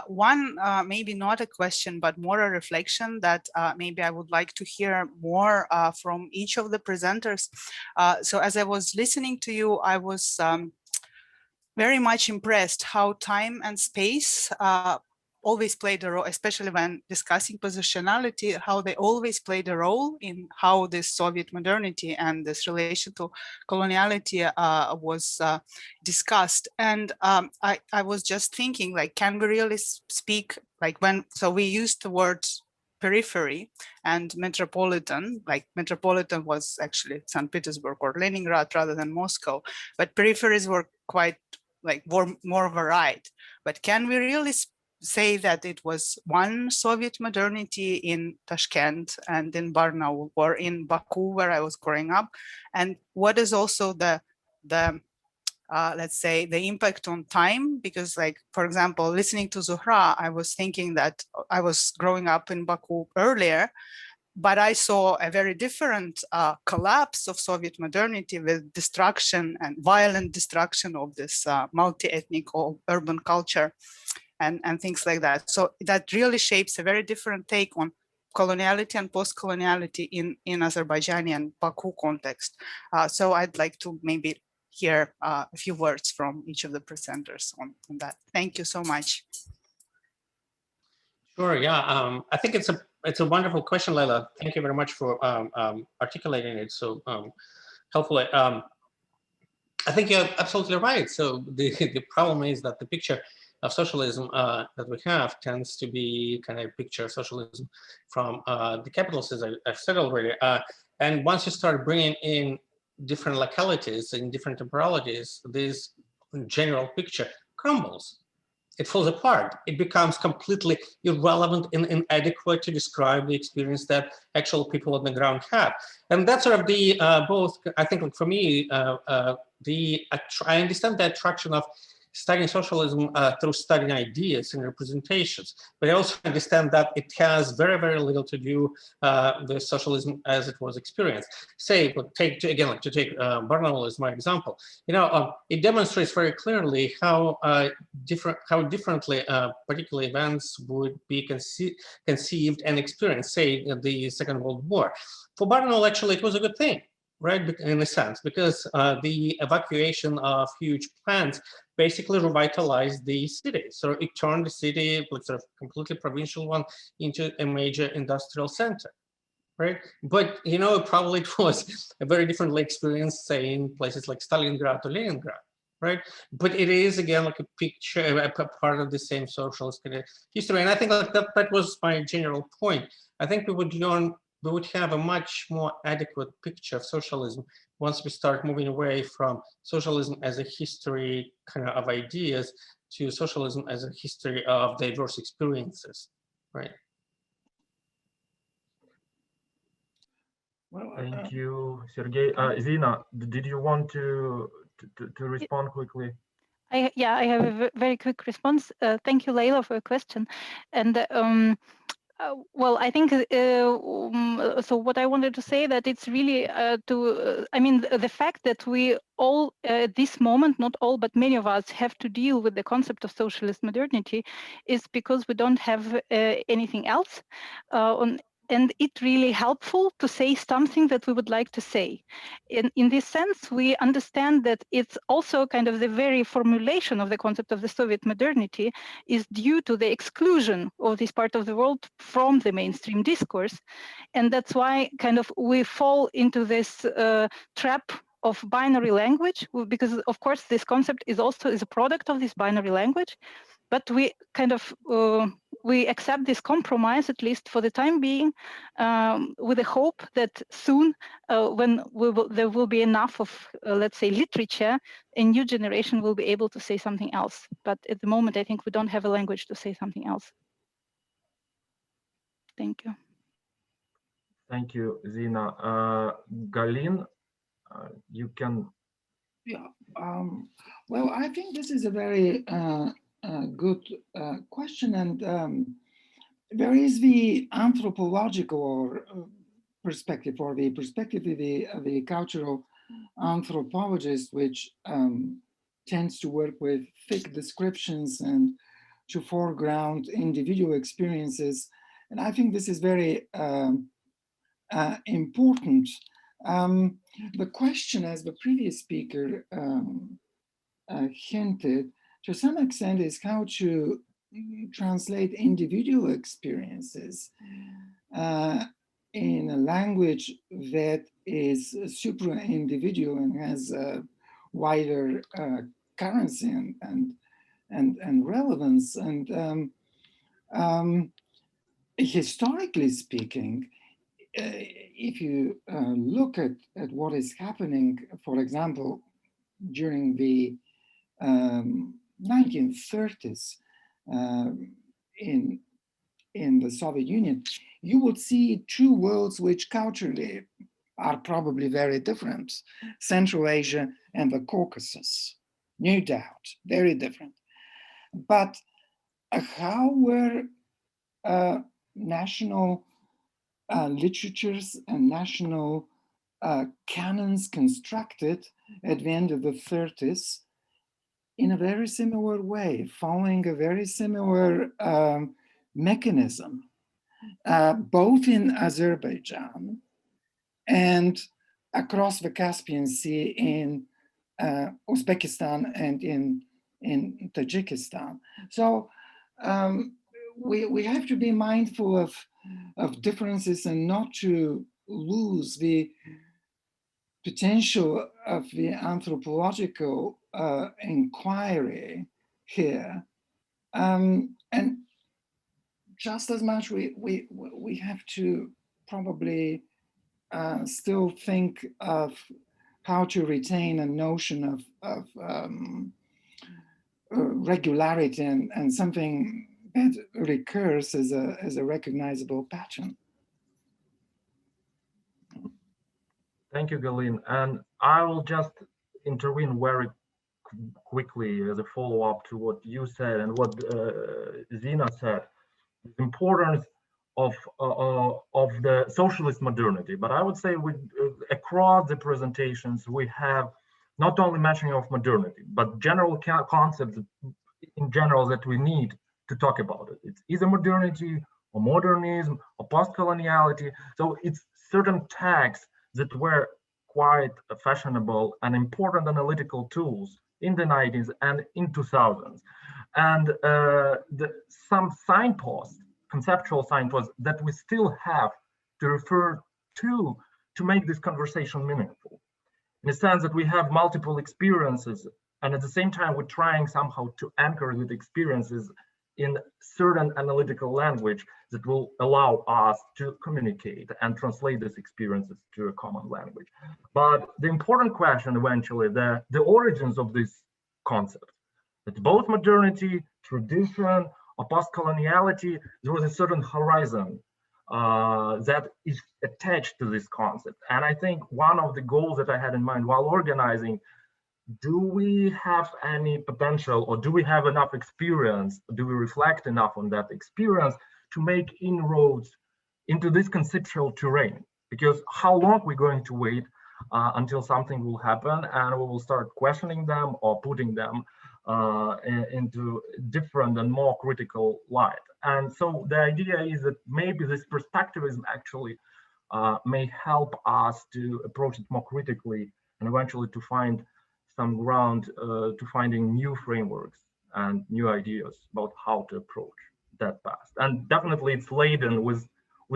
One, maybe not a question, but more a reflection that maybe I would like to hear more from each of the presenters. So as I was listening to you, I was very much impressed how time and space always played a role, especially when discussing positionality, how they always played a role in how this Soviet modernity and this relation to coloniality was discussed. And I was just thinking, like, can we really speak, like so we used the words periphery and metropolitan, like metropolitan was actually St. Petersburg or Leningrad rather than Moscow, but peripheries were quite like more varied. But can we really say that it was one Soviet modernity in Tashkent and in Barnaul or in Baku, where I was growing up? And what is also the let's say the impact on time? Because, like, for example, listening to Zuhra, I was thinking that I was growing up in Baku earlier, but I saw a very different collapse of Soviet modernity with destruction and violent destruction of this multi-ethnic urban culture and things like that. So that really shapes a very different take on coloniality and post-coloniality in Azerbaijani and Baku context. So I'd like to maybe hear a few words from each of the presenters on that. Thank you so much. Sure, yeah, I think it's a wonderful question, Leila. Thank you very much for articulating it so helpfully. I think you're absolutely right. So the problem is that the picture of socialism that we have tends to be kind of a picture of socialism from the capitalists, as I've said already. And once you start bringing in different localities and different temporalities, this general picture crumbles. It falls apart. It becomes completely irrelevant and inadequate to describe the experience that actual people on the ground have. And that's sort of the both, I think, like for me, I understand the attraction of studying socialism through studying ideas and representations, but I also understand that it has very, very little to do with socialism as it was experienced. Say, take Barnaul as my example. You know, it demonstrates very clearly how differently particular events would be conceived and experienced. Say, the Second World War. For Barnaul, actually, it was a good thing, right? In a sense, because the evacuation of huge plants basically revitalized the city. So it turned the city, sort of completely provincial one, into a major industrial center, right? But, you know, probably it was a very differently experienced, say, in places like Stalingrad or Leningrad, right? But it is, again, like a picture, a part of the same socialist history. And I think like that was my general point. I think we would have a much more adequate picture of socialism once we start moving away from socialism as a history kind of ideas to socialism as a history of diverse experiences, right? Well, Thank you, Sergey. Zina, did you want to respond quickly? I have a very quick response. Thank you, Leila, for your question. And well, I think so. What I wanted to say that it's really I mean, the fact that we all at this moment, not all, but many of us have to deal with the concept of socialist modernity is because we don't have anything else. And it's really helpful to say something that we would like to say. In this sense, we understand that it's also kind of the very formulation of the concept of the Soviet modernity is due to the exclusion of this part of the world from the mainstream discourse. And that's why kind of we fall into this trap of binary language, because of course this concept is a product of this binary language, but we kind of we accept this compromise, at least for the time being, with the hope that soon, when there will be enough of, let's say, literature, a new generation will be able to say something else. But at the moment, I think we don't have a language to say something else. Thank you. Thank you, Zina. Galin, you can. Yeah. Well, I think this is a very good question, and there is the anthropological perspective, or the perspective of the cultural anthropologist, which tends to work with thick descriptions and to foreground individual experiences. And I think this is very important. The question, as the previous speaker hinted, to some extent, is how to translate individual experiences in a language that is supra-individual and has a wider currency and relevance. And historically speaking, if you look at what is happening, for example, during the 1930s in the Soviet Union, you would see two worlds which culturally are probably very different: Central Asia and the Caucasus, no doubt, very different. But how were national literatures and national canons constructed at the end of the 30s? In a very similar way, following a very similar mechanism, both in Azerbaijan and across the Caspian Sea in Uzbekistan and in Tajikistan. So we have to be mindful of differences and not to lose the potential of the anthropological inquiry here. And just as much, we have to probably still think of how to retain a notion of regularity and something that recurs as a recognizable pattern. Thank you, Galin. And I will just intervene very quickly as a follow-up to what you said and what Zina said. The importance of the socialist modernity. But I would say across the presentations, we have not only mentioning of modernity, but general concepts in general that we need to talk about it. It's either modernity or modernism or post-coloniality. So it's certain tags that were quite fashionable and important analytical tools in the 90s and in 2000s. And some signposts, conceptual signposts that we still have to refer to make this conversation meaningful. In the sense that we have multiple experiences, and at the same time, we're trying somehow to anchor the experiences in certain analytical language that will allow us to communicate and translate these experiences to a common language. But the important question eventually, the origins of this concept, that both modernity, tradition, or post-coloniality, there was a certain horizon that is attached to this concept. And I think one of the goals that I had in mind while organizing, do we have any potential, or do we have enough experience, do we reflect enough on that experience to make inroads into this conceptual terrain? Because how long we're going to wait, until something will happen, and we will start questioning them or putting them into different and more critical light. And so the idea is that maybe this perspectivism actually may help us to approach it more critically and eventually to find some ground to finding new frameworks and new ideas about how to approach that past. And definitely it's laden with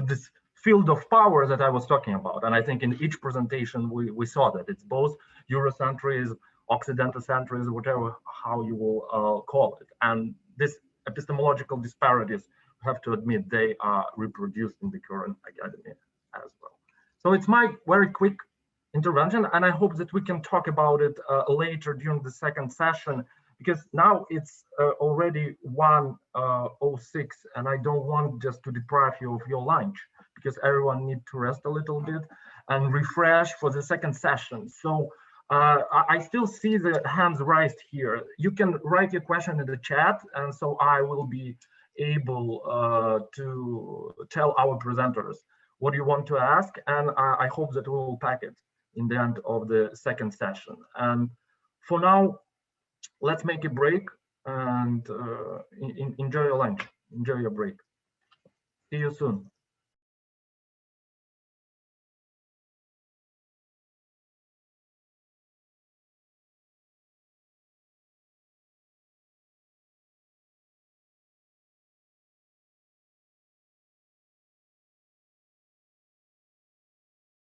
this field of power that I was talking about. And I think in each presentation we saw that it's both Eurocentrism, Occidentocentrism, whatever how you will call it. And this epistemological disparities, I have to admit, they are reproduced in the current academy as well. So it's my very quick intervention, and I hope that we can talk about it later during the second session, because now it's already 1:06, and I don't want just to deprive you of your lunch, because everyone needs to rest a little bit and refresh for the second session. So I still see the hands raised here. You can write your question in the chat, and so I will be able to tell our presenters what you want to ask, and I hope that we will pack it in the end of the second session. And for now, let's make a break and enjoy your lunch, enjoy your break. See you soon.